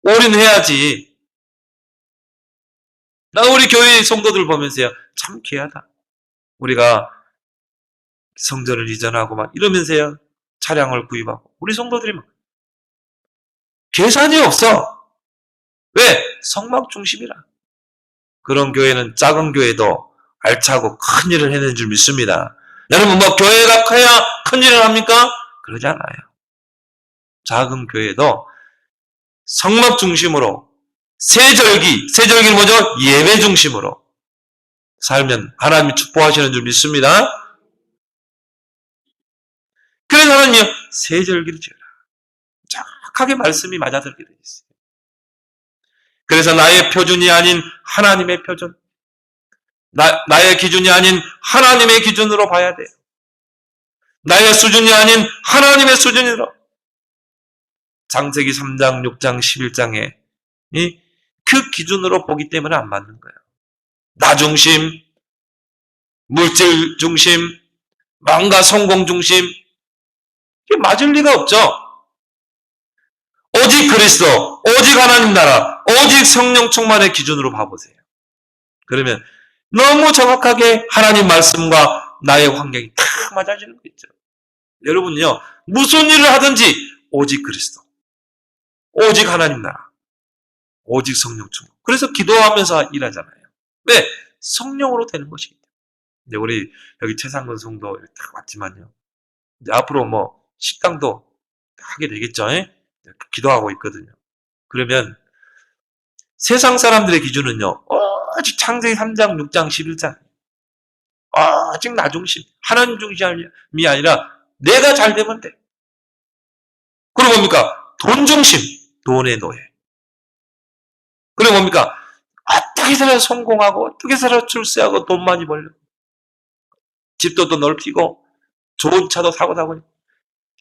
S1: 올인해야지. 나 우리 교회 성도들 보면서요. 참 귀하다. 우리가 성전을 이전하고 막 이러면서요. 차량을 구입하고. 우리 성도들이 막 계산이 없어. 왜? 성막 중심이라. 그런 교회는 작은 교회도 알차고 큰 일을 해낸 줄 믿습니다. 여러분 뭐 교회가 커야 큰 일을 합니까? 그러지 않아요. 작은 교회도 성막 중심으로 세절기는 뭐죠? 예배 중심으로 살면 하나님이 축복하시는 줄 믿습니다. 그래서 하나님이 세절기를 지어라. 정확하게 말씀이 맞아들게 되어 있어요. 그래서 나의 표준이 아닌 하나님의 표준, 나의 기준이 아닌 하나님의 기준으로 봐야 돼요. 나의 수준이 아닌 하나님의 수준으로. 창세기 3장, 6장, 11장에 그 기준으로 보기 때문에 안 맞는 거예요. 나 중심, 물질 중심, 망가 성공 중심, 이게 맞을 리가 없죠. 오직 그리스도, 오직 하나님 나라, 오직 성령 충만의 기준으로 봐보세요. 그러면 너무 정확하게 하나님 말씀과 나의 환경이 다 맞아지는 거 있죠. 여러분요, 무슨 일을 하든지 오직 그리스도, 오직 하나님 나라, 오직 성령 충만. 그래서 기도하면서 일하잖아요. 왜? 성령으로 되는 것이기 때문에. 우리 여기 최상근 성도 딱 왔지만요. 이제 앞으로 뭐 식당도 하게 되겠죠. 기도하고 있거든요. 그러면 세상 사람들의 기준은요. 오직 창세기 3장, 6장, 11장. 오직 나 중심, 하나님 중심이 아니라 내가 잘 되면 돼. 그리고 뭡니까? 돈 중심, 돈의 노예. 그리고 뭡니까? 어떻게 살아 성공하고 어떻게 살아 출세하고 돈 많이 벌려. 집도 또 넓히고 좋은 차도 사고 타고.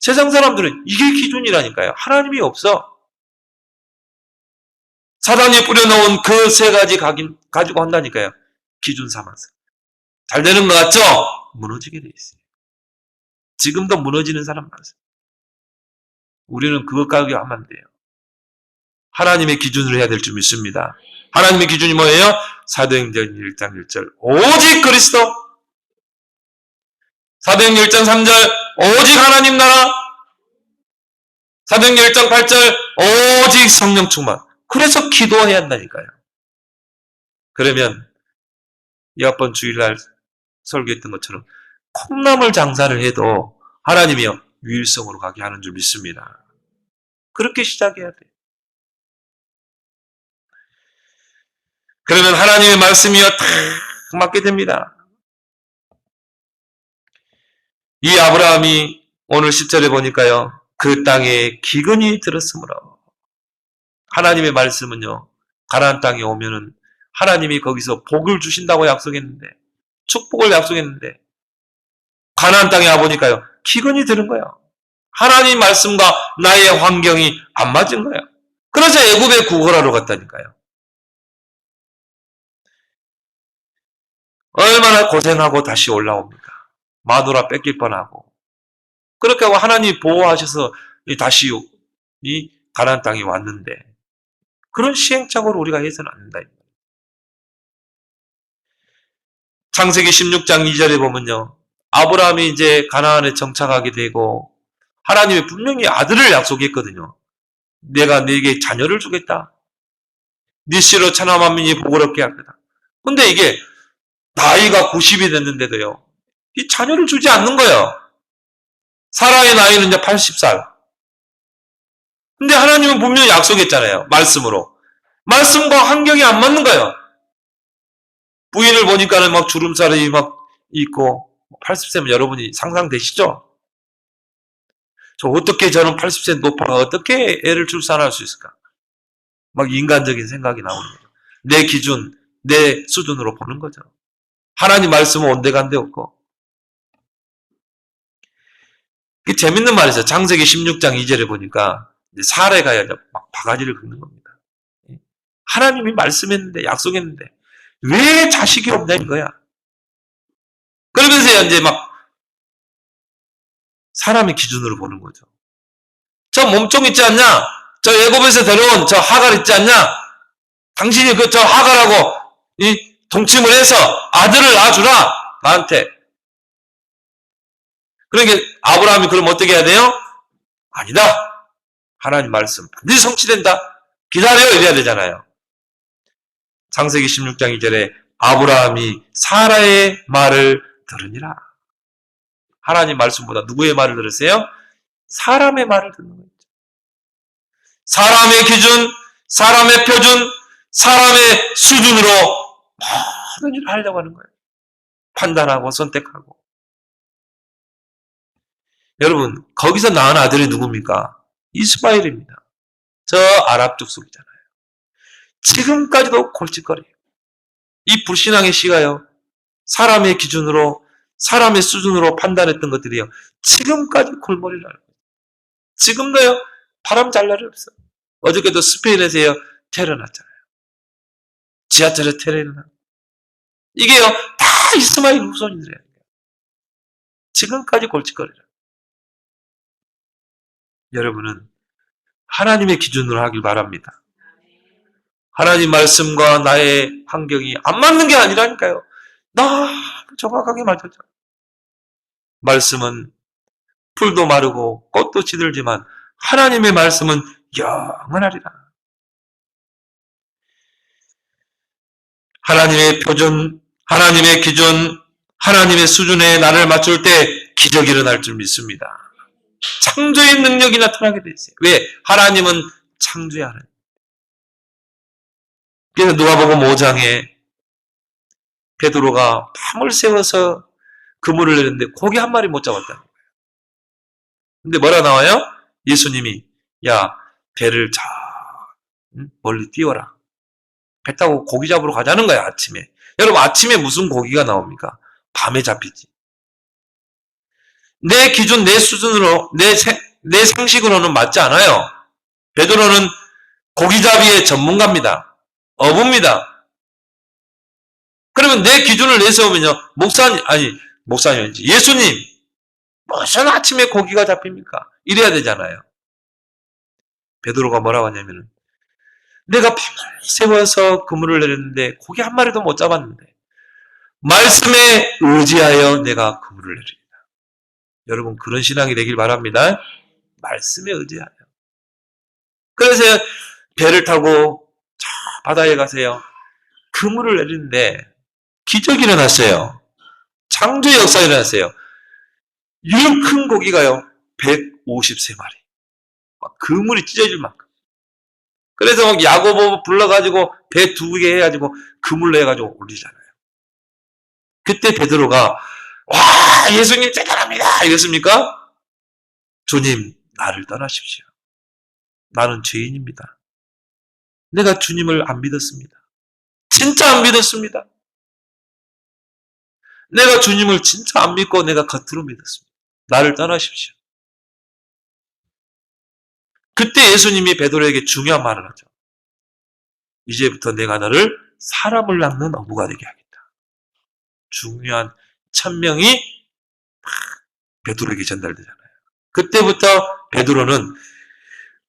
S1: 세상 사람들은 이게 기준이라니까요. 하나님이 없어. 사단이 뿌려놓은 그 세 가지 가지고 한다니까요. 기준 삼아서. 잘 되는 것 같죠? 무너지게 돼 있어요. 지금도 무너지는 사람 많아요. 우리는 그것 가지고 하면 안 돼요. 하나님의 기준으로 해야 될 줄 믿습니다. 하나님의 기준이 뭐예요? 사도행전 1장 1절 오직 그리스도, 사도행전 1장 3절 오직 하나님 나라, 사도행전 1장 8절 오직 성령 충만. 그래서 기도해야 한다니까요. 그러면 이번 주일날 설교했던 것처럼 콩나물 장사를 해도 하나님이요 유일성으로 가게 하는 줄 믿습니다. 그렇게 시작해야 돼요. 그러면 하나님의 말씀이요 딱 맞게 됩니다. 이 아브라함이 오늘 10절에 보니까요 그 땅에 기근이 들었으므로, 하나님의 말씀은요 가나안 땅에 오면은 하나님이 거기서 복을 주신다고 약속했는데, 축복을 약속했는데 가나안 땅에 와보니까요 기근이 드는 거예요. 하나님 말씀과 나의 환경이 안 맞은 거예요. 그래서 애굽에 구걸하러 갔다니까요. 얼마나 고생하고 다시 올라옵니까? 마누라 뺏길 뻔하고. 그렇게 하고 하나님이 보호하셔서 다시 이 가나안 땅에 왔는데, 그런 시행착오를 우리가 해서는 안 된다. 창세기 16장 2절에 보면요, 아브라함이 이제 가나안에 정착하게 되고 하나님이 분명히 아들을 약속했거든요. 내가 네게 자녀를 주겠다. 네 씨로 천하 만민이 복을 얻게 할 거다. 근데 이게 나이가 90이 됐는데도요, 이 자녀를 주지 않는 거예요. 사라의 나이는 이제 80살. 근데 하나님은 분명히 약속했잖아요. 말씀으로. 말씀과 환경이 안 맞는 거예요. 부인을 보니까는 막 주름살이 막 있고 80세면 여러분이 상상되시죠? 어떻게 저는 80세 노파가 어떻게 애를 출산할 수 있을까? 막 인간적인 생각이 나오는 거죠. 내 기준, 내 수준으로 보는 거죠. 하나님 말씀은 온데간데 없고. 재밌는 말이죠. 창세기 16장 2절에 보니까 사례가 막 바가지를 긁는 겁니다. 하나님이 말씀했는데, 약속했는데 왜 자식이 없냐 이거야. 그러면서 이제 막 사람의 기준으로 보는 거죠. 저 몸종 있지 않냐? 저 애굽에서 데려온 저 하갈 있지 않냐? 당신이 저 하갈하고 동침을 해서 아들을 낳아주라 나한테. 그러니까 아브라함이 그럼 어떻게 해야 돼요? 아니다. 하나님 말씀 반드시 성취된다. 기다려 이래야 되잖아요. 창세기 16장 2절에 아브라함이 사라의 말을 들으니라. 하나님 말씀보다 누구의 말을 들으세요? 사람의 말을 듣는 거죠. 사람의 기준, 사람의 표준, 사람의 수준으로 모든 일을 하려고 하는 거예요. 판단하고 선택하고. 여러분, 거기서 낳은 아들이 누굽니까? 이스마엘입니다. 저 아랍 족속이잖아요. 지금까지도 골칫거리예요. 이 불신앙의 씨가요, 사람의 기준으로, 사람의 수준으로 판단했던 것들이요, 지금까지 골머리를 앓고 있어요. 지금도요, 바람 잘 날이 없어요. 어저께도 스페인에서요, 테러 났잖아요. 지하철에 테러 일어나고. 이게요, 다 이스마엘 후손인들이에요. 지금까지 골칫거리라. 여러분은 하나님의 기준으로 하길 바랍니다. 하나님 말씀과 나의 환경이 안 맞는 게 아니라니까요. 너무 정확하게 맞았죠. 말씀은 풀도 마르고 꽃도 시들지만 하나님의 말씀은 영원하리라. 하나님의 표준, 하나님의 기준, 하나님의 수준에 나를 맞출 때 기적이 일어날 줄 믿습니다. 창조의 능력이 나타나게 돼 있어요. 왜? 하나님은 창조의 하나님. 그래서 누가복음 5장에 베드로가 밤을 새워서 그물을 내렸는데 고기 한 마리 못 잡았다는 거예요. 근데 뭐라 나와요? 예수님이 야 배를 저 멀리 띄워라. 배 타고 고기 잡으러 가자는 거야 아침에. 여러분 아침에 무슨 고기가 나옵니까? 밤에 잡히지. 내 기준, 내 수준으로, 내 상식으로는 맞지 않아요. 베드로는 고기잡이의 전문가입니다. 어부입니다. 그러면 내 기준을 내세우면요. 목사님인지 예수님 무슨 아침에 고기가 잡힙니까? 이래야 되잖아요. 베드로가 뭐라고 하냐면은 내가 밤을 새워서 그물을 내렸는데 고기 한 마리도 못 잡았는데 말씀에 의지하여 내가 그물을 내립니다. 여러분 그런 신앙이 되길 바랍니다. 말씀에 의지하여. 그래서 배를 타고 저 바다에 가세요. 그물을 내리는데 기적이 일어났어요. 창조의 역사가 일어났어요. 이런 큰 고기가요. 153마리. 그물이 찢어질 만큼. 그래서 막 야고보 불러가지고 배 2개 해가지고 그물로 해가지고 올리잖아요. 그때 베드로가 와 예수님 대단합니다 이랬습니까? 주님 나를 떠나십시오. 나는 죄인입니다. 내가 주님을 안 믿었습니다. 진짜 안 믿었습니다. 내가 주님을 진짜 안 믿고 내가 겉으로 믿었습니다. 나를 떠나십시오. 그때 예수님이 베드로에게 중요한 말을 하죠. 이제부터 내가 너를 사람을 낚는 어부가 되게 하겠다. 중요한 천명이 베드로에게 전달되잖아요. 그때부터 베드로는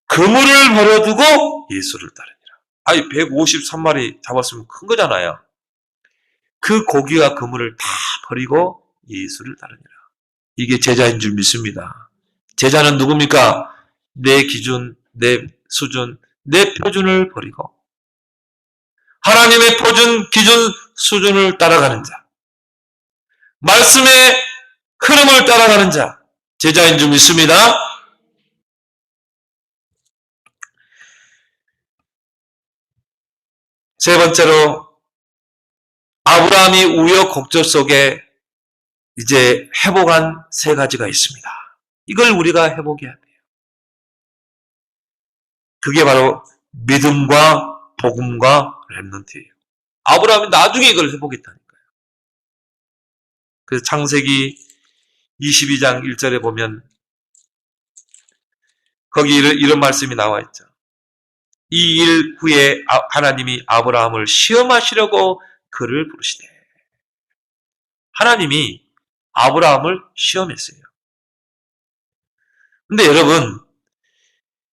S1: 그물을 버려두고 예수를 따르니라. 아니 153마리 잡았으면 큰 거잖아요. 그 고기와 그물을 다 버리고 예수를 따르니라. 이게 제자인 줄 믿습니다. 제자는 누굽니까? 내 기준, 내 수준, 내 표준을 버리고 하나님의 표준, 기준, 수준을 따라가는 자. 말씀의 흐름을 따라가는 자. 제자인 줄 믿습니다. 세 번째로 아브라함이 우여곡절 속에 이제 회복한 세 가지가 있습니다. 이걸 우리가 회복해야 돼요. 그게 바로 믿음과 복음과 렘넌트예요. 아브라함이 나중에 이걸 회복했다니까요. 그래서 창세기 22장 1절에 보면 거기 이런 말씀이 나와 있죠. 이 일 후에 하나님이 아브라함을 시험하시려고 그를 부르시되. 하나님이 아브라함을 시험했어요. 근데 여러분,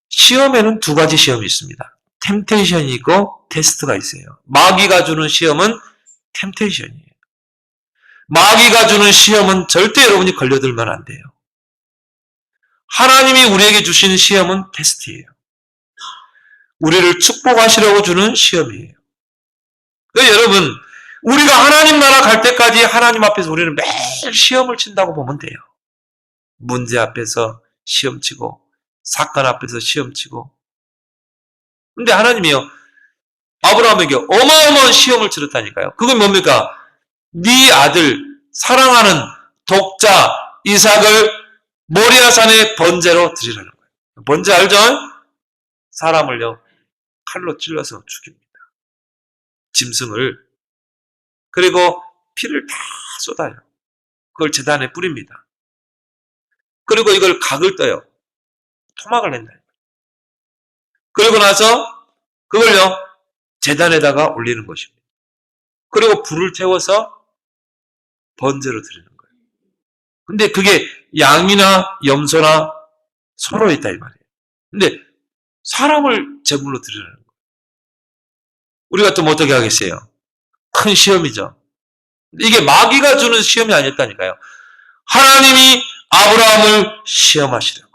S1: 시험에는 두 가지 시험이 있습니다. 템테이션이 있고 테스트가 있어요. 마귀가 주는 시험은 템테이션이에요. 마귀가 주는 시험은 절대 여러분이 걸려들면 안 돼요. 하나님이 우리에게 주시는 시험은 테스트예요. 우리를 축복하시려고 주는 시험이에요. 그러니까 여러분, 우리가 하나님 나라 갈 때까지 하나님 앞에서 우리는 매일 시험을 친다고 보면 돼요. 문제 앞에서 시험치고 사건 앞에서 시험치고. 근데 하나님이요, 아브라함에게 어마어마한 시험을 치렀다니까요. 그건 뭡니까? 네 아들, 사랑하는 독자 이삭을 모리아산의 번제로 드리라는 거예요. 번제 알죠? 사람을요, 칼로 찔러서 죽입니다. 짐승을. 그리고 피를 다 쏟아요. 그걸 제단에 뿌립니다. 그리고 이걸 각을 떠요. 토막을 낸다. 그리고 나서 그걸요, 제단에다가 올리는 것입니다. 그리고 불을 태워서 번제로 드리는 거예요. 근데 그게 양이나 염소나 소로 있다 이 말이에요. 근데 사람을 제물로 드리라는 거예요. 우리 같으면 어떻게 하겠어요? 큰 시험이죠. 이게 마귀가 주는 시험이 아니었다니까요. 하나님이 아브라함을 시험하시려고.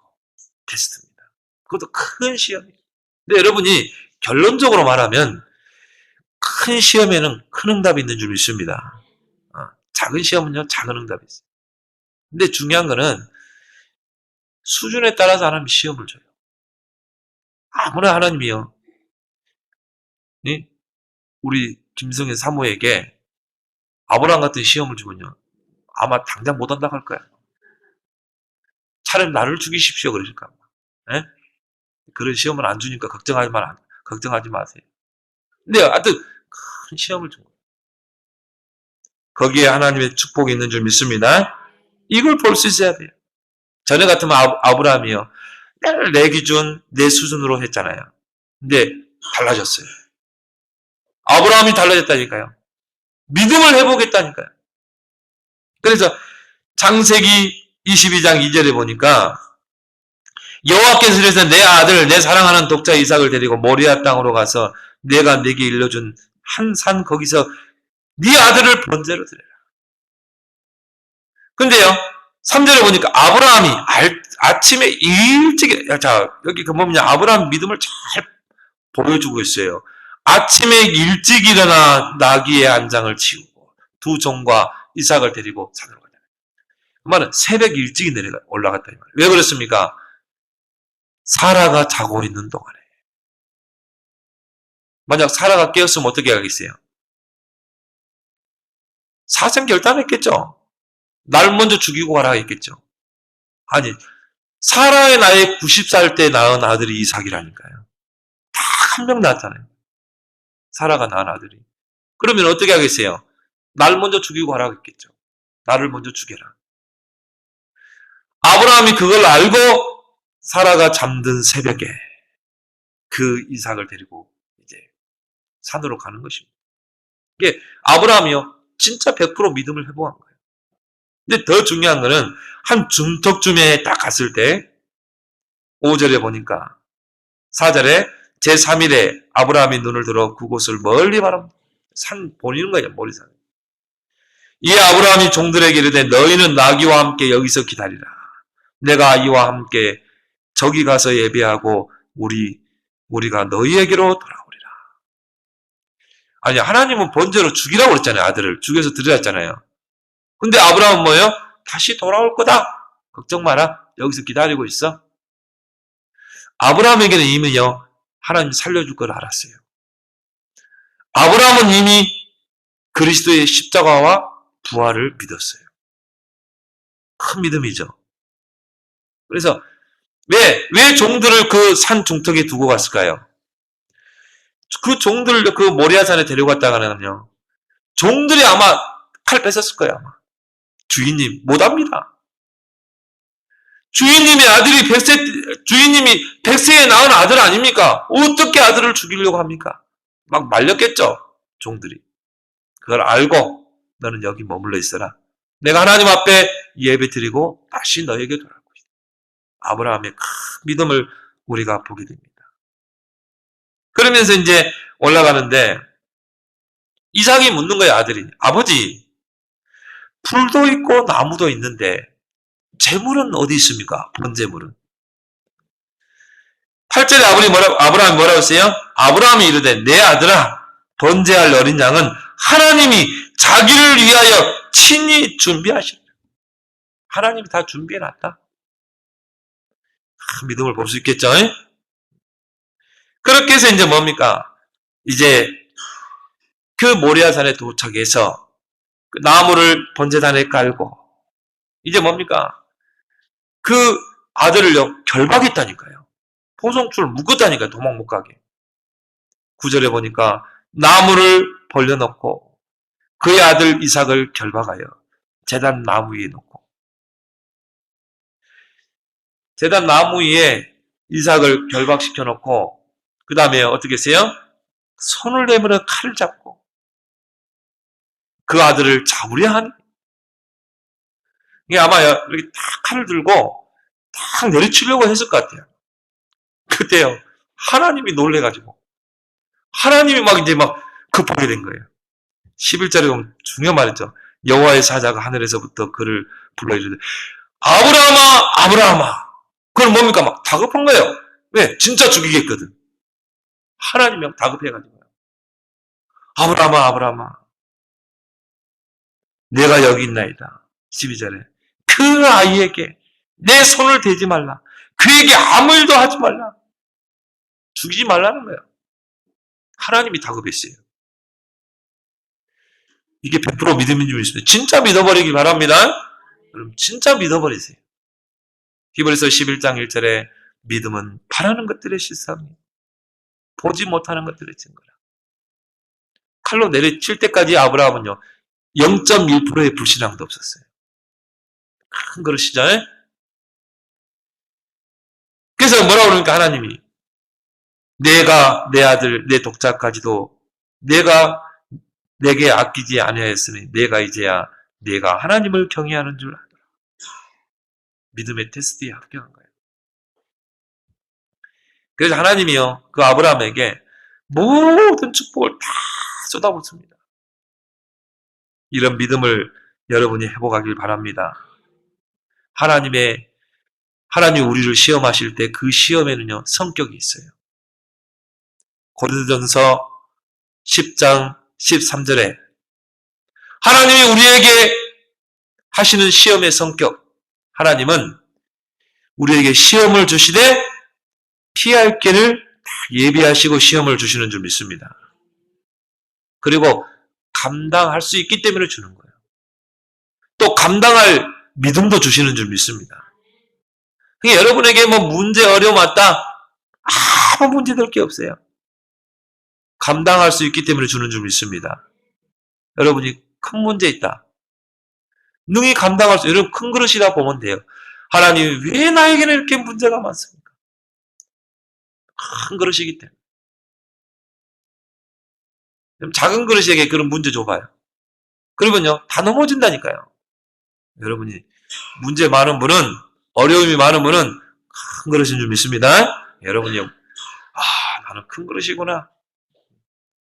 S1: 테스트입니다. 그것도 큰 시험이에요. 근데 여러분이 결론적으로 말하면 큰 시험에는 큰 응답이 있는 줄 믿습니다. 작은 시험은요, 작은 응답이 있어요. 근데 중요한 거는 수준에 따라서 하나님이 시험을 줘요. 아무나 하나님이요, 우리 김성현 사모에게 아브라함 같은 시험을 주면요, 아마 당장 못 한다고 할 거야. 차라리 나를 죽이십시오 그러실까. 네? 그런 시험을 안 주니까 걱정하지 마세요. 근데 하여튼 큰 시험을 준 거예요. 거기에 하나님의 축복이 있는 줄 믿습니다. 이걸 볼 수 있어야 돼요. 전에 같으면 아브라함이요, 내 기준, 내 수준으로 했잖아요. 근데 달라졌어요. 아브라함이 달라졌다니까요. 믿음을 회복했다니까요. 그래서 창세기 22장 2절에 보니까 여호와께서 그래서 내 아들, 내 사랑하는 독자 이삭을 데리고 모리아 땅으로 가서 내가 네게 일러준 한 산 거기서 네 아들을 번제로 드려라. 근데요, 3절에 보니까 아브라함이 아침에 일찍, 자, 여기 그 뭐냐, 아브라함 믿음을 잘 보여주고 있어요. 아침에 일찍 일어나 나귀의 안장을 치우고 두 종과 이삭을 데리고 산으로 가잖아요. 그 말은 새벽 일찍이 올라갔다 이 말이에요. 왜 그렇습니까? 사라가 자고 있는 동안에. 만약 사라가 깨었으면 어떻게 하겠어요? 사생 결단했겠죠. 날 먼저 죽이고 가라 했겠죠. 아니, 사라의 나이 90살 때 낳은 아들이 이삭이라니까요. 딱 한 명 낳았잖아요. 사라가 낳은 아들이. 그러면 어떻게 하겠어요? 날 먼저 죽이고 가라 했겠죠. 나를 먼저 죽여라. 아브라함이 그걸 알고 사라가 잠든 새벽에 그 이삭을 데리고 이제 산으로 가는 것입니다. 이게 아브라함이요, 진짜 100% 믿음을 회복한 거예요. 근데 더 중요한 거는 한 중턱쯤에 딱 갔을 때 5절에 보니까 4절에 제3일에 아브라함이 눈을 들어 그곳을 멀리 바라보고 산 보이는 거예요. 머리산. 이에 아브라함이 종들에게 이르되 너희는 나귀와 함께 여기서 기다리라. 내가 이와 함께 저기 가서 예배하고 우리가 너희에게로 돌아오리라. 아니, 하나님은 번제로 죽이라고 그랬잖아요. 아들을 죽여서 드리라 했잖아요. 근데 아브라함은 뭐예요? 다시 돌아올 거다. 걱정 마라. 여기서 기다리고 있어. 아브라함에게는 이미요, 하나님 살려줄 걸 알았어요. 아브라함은 이미 그리스도의 십자가와 부활을 믿었어요. 큰 믿음이죠. 그래서 왜 종들을 그 산 중턱에 두고 갔을까요? 그 종들을 그 모리아산에 데려갔다가는요, 종들이 아마 칼 뺏었을 거예요, 아마. 주인님, 못합니다. 주인님이 100세에 낳은 아들 아닙니까? 어떻게 아들을 죽이려고 합니까? 막 말렸겠죠, 종들이. 그걸 알고, 너는 여기 머물러 있어라. 내가 하나님 앞에 예배 드리고 다시 너에게 돌아올 것이다. 아브라함의 큰 믿음을 우리가 보게 됩니다. 그러면서 이제 올라가는데, 이삭이 묻는 거예요, 아들이. 아버지, 풀도 있고 나무도 있는데, 재물은 어디 있습니까? 번제물은. 8절에 아브라함이 뭐라고 했어요? 아브라함이 이르되, 내 아들아, 번제할 어린 양은 하나님이 자기를 위하여 친히 준비하시리라. 하나님이 다 준비해놨다. 믿음을 볼 수 있겠죠? 그렇게 해서 이제 뭡니까? 이제 그 모리아산에 도착해서 그 나무를 번제단에 깔고, 이제 뭡니까? 그 아들을요, 결박했다니까요. 포성줄 묶었다니까요, 도망 못 가게. 9절에 보니까 나무를 벌려놓고 그의 아들 이삭을 결박하여 제단 나무 위에 놓고, 제단 나무 위에 이삭을 결박시켜 놓고, 그 다음에 어떻게 했어요? 손을 내밀어 칼을 잡고 그 아들을 잡으려 하니, 이게 아마 이렇게 딱 칼을 들고 딱 내리치려고 했을 것 같아요. 그때요, 하나님이 놀래가지고 하나님이 막 급하게 된 거예요. 11절에 보면 중요한 말이죠. 여호와의 사자가 하늘에서부터 그를 불러 이르되, 아브라함아, 아브라함아. 그건 뭡니까? 막 다급한 거예요. 왜? 진짜 죽이겠거든. 하나님이 막 다급해가지고요. 아브라함아, 아브라함아. 내가 여기 있나이다. 12절에. 그 아이에게 내 손을 대지 말라. 그에게 아무 일도 하지 말라. 죽이지 말라는 거예요. 하나님이 다급했어요. 이게 100% 믿음인 줄 믿습니다. 진짜 믿어버리기 바랍니다. 그럼 진짜 믿어버리세요. 히브리서 11장 1절에 믿음은 바라는 것들의 실상이에요. 보지 못하는 것들의 증거라. 칼로 내리칠 때까지 아브라함은요, 0.1%의 불신앙도 없었어요. 큰 그릇이죠. 그래서 뭐라고 그러니까 하나님이, 내가 내 아들 내 독자까지도 내가 내게 아끼지 아니하였으니 내가 이제야 내가 하나님을 경외하는 줄 알아. 믿음의 테스트에 합격한 거예요. 그래서 하나님이요, 그 아브라함에게 모든 축복을 다 쏟아붓습니다. 이런 믿음을 여러분이 회복하길 바랍니다. 하나님 우리를 시험하실 때 그 시험에는요, 성격이 있어요. 고린도전서 10장 13절에 하나님이 우리에게 하시는 시험의 성격, 하나님은 우리에게 시험을 주시되 피할 길을 다 예비하시고 시험을 주시는 줄 믿습니다. 그리고 감당할 수 있기 때문에 주는 거예요. 또 감당할 믿음도 주시는 줄 믿습니다. 여러분에게 문제, 어려움 왔다? 아무 문제 될 게 없어요. 감당할 수 있기 때문에 주는 줄 믿습니다. 여러분이 큰 문제 있다. 능히 감당할 수, 여러분 큰 그릇이라 보면 돼요. 하나님이 왜 나에게는 이렇게 문제가 많습니까? 큰 그릇이기 때문에. 작은 그릇에게 그런 문제 줘봐요. 그러면요, 다 넘어진다니까요. 여러분이 문제 많은 분은, 어려움이 많은 분은 큰 그릇인 줄 믿습니다. 여러분이요, 나는 큰 그릇이구나.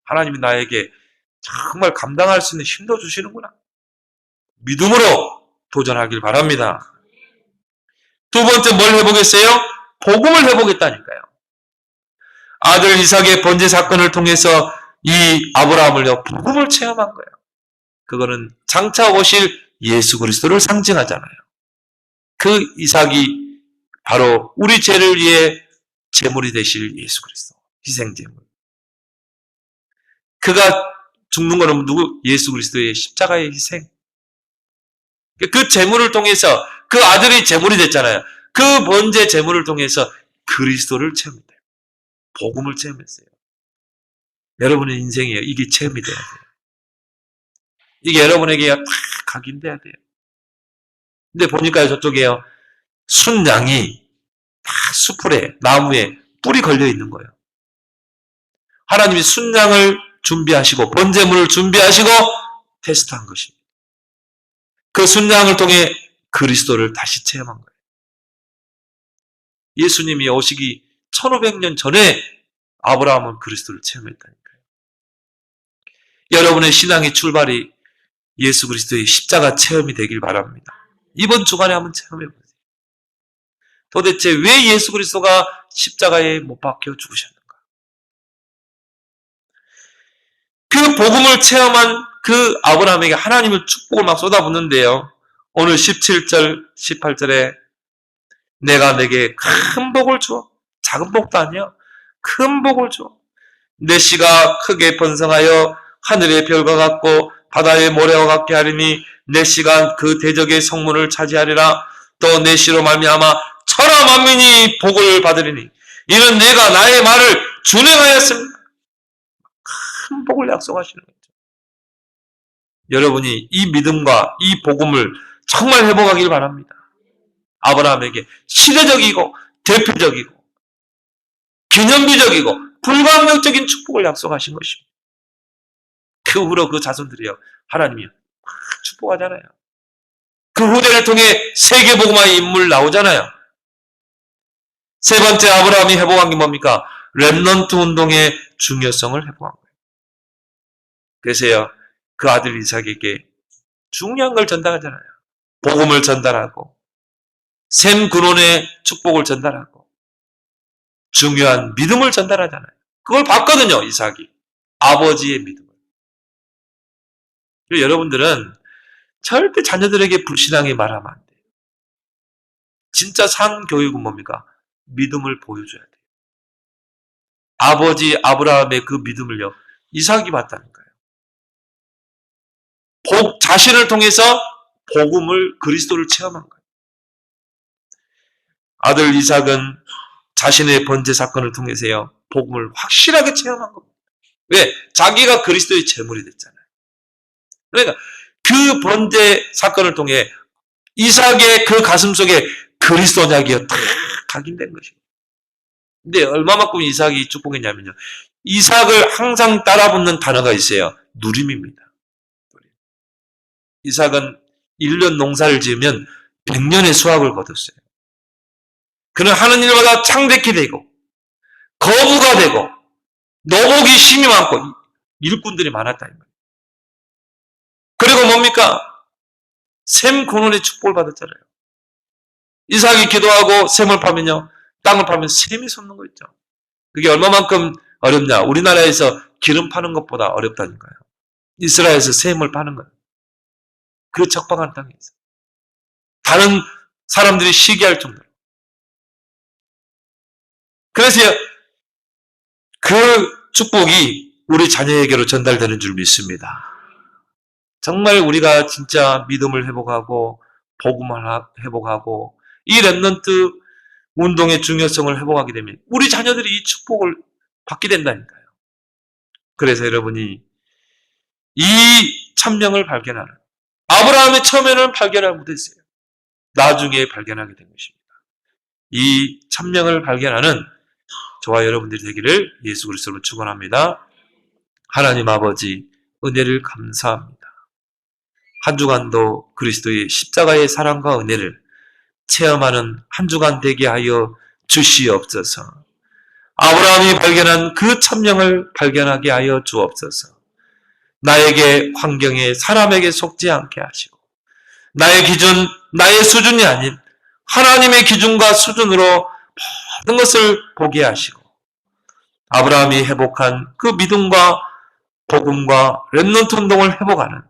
S1: 하나님이 나에게 정말 감당할 수 있는 힘도 주시는구나. 믿음으로 도전하길 바랍니다. 두 번째 뭘 해보겠어요? 복음을 해보겠다니까요. 아들 이삭의 번제 사건을 통해서 이 아브라함을요, 복음을 체험한 거예요. 그거는 장차 오실 예수 그리스도를 상징하잖아요. 그 이삭이 바로 우리 죄를 위해 제물이 되실 예수 그리스도, 희생제물. 그가 죽는 거는 누구? 예수 그리스도의 십자가의 희생. 그 재물을 통해서 그 아들이 재물이 됐잖아요. 그 번제 재물을 통해서 그리스도를 체험했다. 복음을 체험했어요. 여러분의 인생이에요. 이게 체험이 돼야 돼요. 이게 여러분에게 다 각인돼야 돼요. 근데 보니까요, 저쪽에요, 순양이 다 수풀에, 나무에 뿔이 걸려 있는 거예요. 하나님이 순양을 준비하시고, 번제물을 준비하시고, 테스트한 것입니다. 그 순양을 통해 그리스도를 다시 체험한 거예요. 예수님이 오시기 1500년 전에 아브라함은 그리스도를 체험했다니까요. 여러분의 신앙의 출발이 예수 그리스도의 십자가 체험이 되길 바랍니다. 이번 주간에 한번 체험해 보세요. 도대체 왜 예수 그리스도가 십자가에 못 박혀 죽으셨는가? 그 복음을 체험한 그 아브라함에게 하나님의 축복을 막 쏟아붓는데요. 오늘 17절, 18절에 내가 내게 큰 복을 줘. 작은 복도 아니야. 큰 복을 줘. 내 씨가 크게 번성하여 하늘의 별과 같고 바다의 모래와 같게 하리니 내 씨가 그 대적의 성문을 차지하리라. 또 내 씨로 말미암아 천하 만민이 복을 받으리니 이는 내가 나의 말을 준행하였습니다. 큰 복을 약속하시는 거죠. 여러분이 이 믿음과 이 복음을 정말 회복하길 바랍니다. 아브라함에게 시대적이고 대표적이고 기념비적이고 불가항력적인 축복을 약속하신 것입니다. 그 후로 그 자손들이요, 하나님이 막 축복하잖아요. 그 후대를 통해 세계복음화의 인물 나오잖아요. 세 번째 아브라함이 회복한 게 뭡니까? 렘넌트 운동의 중요성을 회복한 거예요. 그래서요, 그 아들 이삭에게 중요한 걸 전달하잖아요. 복음을 전달하고 샘 근원의 축복을 전달하고 중요한 믿음을 전달하잖아요. 그걸 봤거든요, 이삭이. 아버지의 믿음을. 여러분들은 절대 자녀들에게 불신앙의 말하면 안 돼요. 진짜 산 교육은 뭡니까? 믿음을 보여줘야 돼요. 아버지 아브라함의 그 믿음을요, 이삭이 봤다니까요. 자신을 통해서 복음을, 그리스도를 체험한 거예요. 아들 이삭은 자신의 번제 사건을 통해서요, 복음을 확실하게 체험한 겁니다. 왜? 자기가 그리스도의 제물이 됐잖아요. 그러니까 그 번제 사건을 통해 이삭의 그 가슴 속에 그리스도냐기가 다 각인된 것입니다. 근데 얼마만큼 이삭이 축복했냐면요, 이삭을 항상 따라붙는 단어가 있어요. 누림입니다. 이삭은 1년 농사를 지으면 100년의 수확을 거뒀어요. 그는 하는 일마다 창백히 되고 거부가 되고 노복이 힘이 많고 일꾼들이 많았다. 그리고 뭡니까? 샘 근원의 축복을 받았잖아요. 이삭이 기도하고 샘을 파면요, 땅을 파면 샘이 솟는 거 있죠. 그게 얼마만큼 어렵냐? 우리나라에서 기름 파는 것보다 어렵다니까요. 이스라엘에서 샘을 파는 거예요. 그 적방한 땅에서 다른 사람들이 시기할 정도로. 그래서 그 축복이 우리 자녀에게로 전달되는 줄 믿습니다. 정말 우리가 진짜 믿음을 회복하고 복음을 회복하고 이 렘넌트 운동의 중요성을 회복하게 되면 우리 자녀들이 이 축복을 받게 된다니까요. 그래서 여러분이 이 참명을 발견하는, 아브라함의 처음에는 발견을 못했어요. 나중에 발견하게 된 것입니다. 이 참명을 발견하는 저와 여러분들이 되기를 예수 그리스도로 축원합니다. 하나님 아버지, 은혜를 감사합니다. 한 주간도 그리스도의 십자가의 사랑과 은혜를 체험하는 한 주간 되게 하여 주시옵소서. 아브라함이 발견한 그 참명을 발견하게 하여 주옵소서. 나에게, 환경에, 사람에게 속지 않게 하시고 나의 기준, 나의 수준이 아닌 하나님의 기준과 수준으로 모든 것을 보게 하시고 아브라함이 회복한 그 믿음과 복음과 렘넌트 운동을 회복하는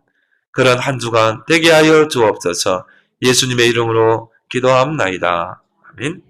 S1: 그런 한 주간 되게 하여 주옵소서. 예수님의 이름으로 기도합나이다. 아멘.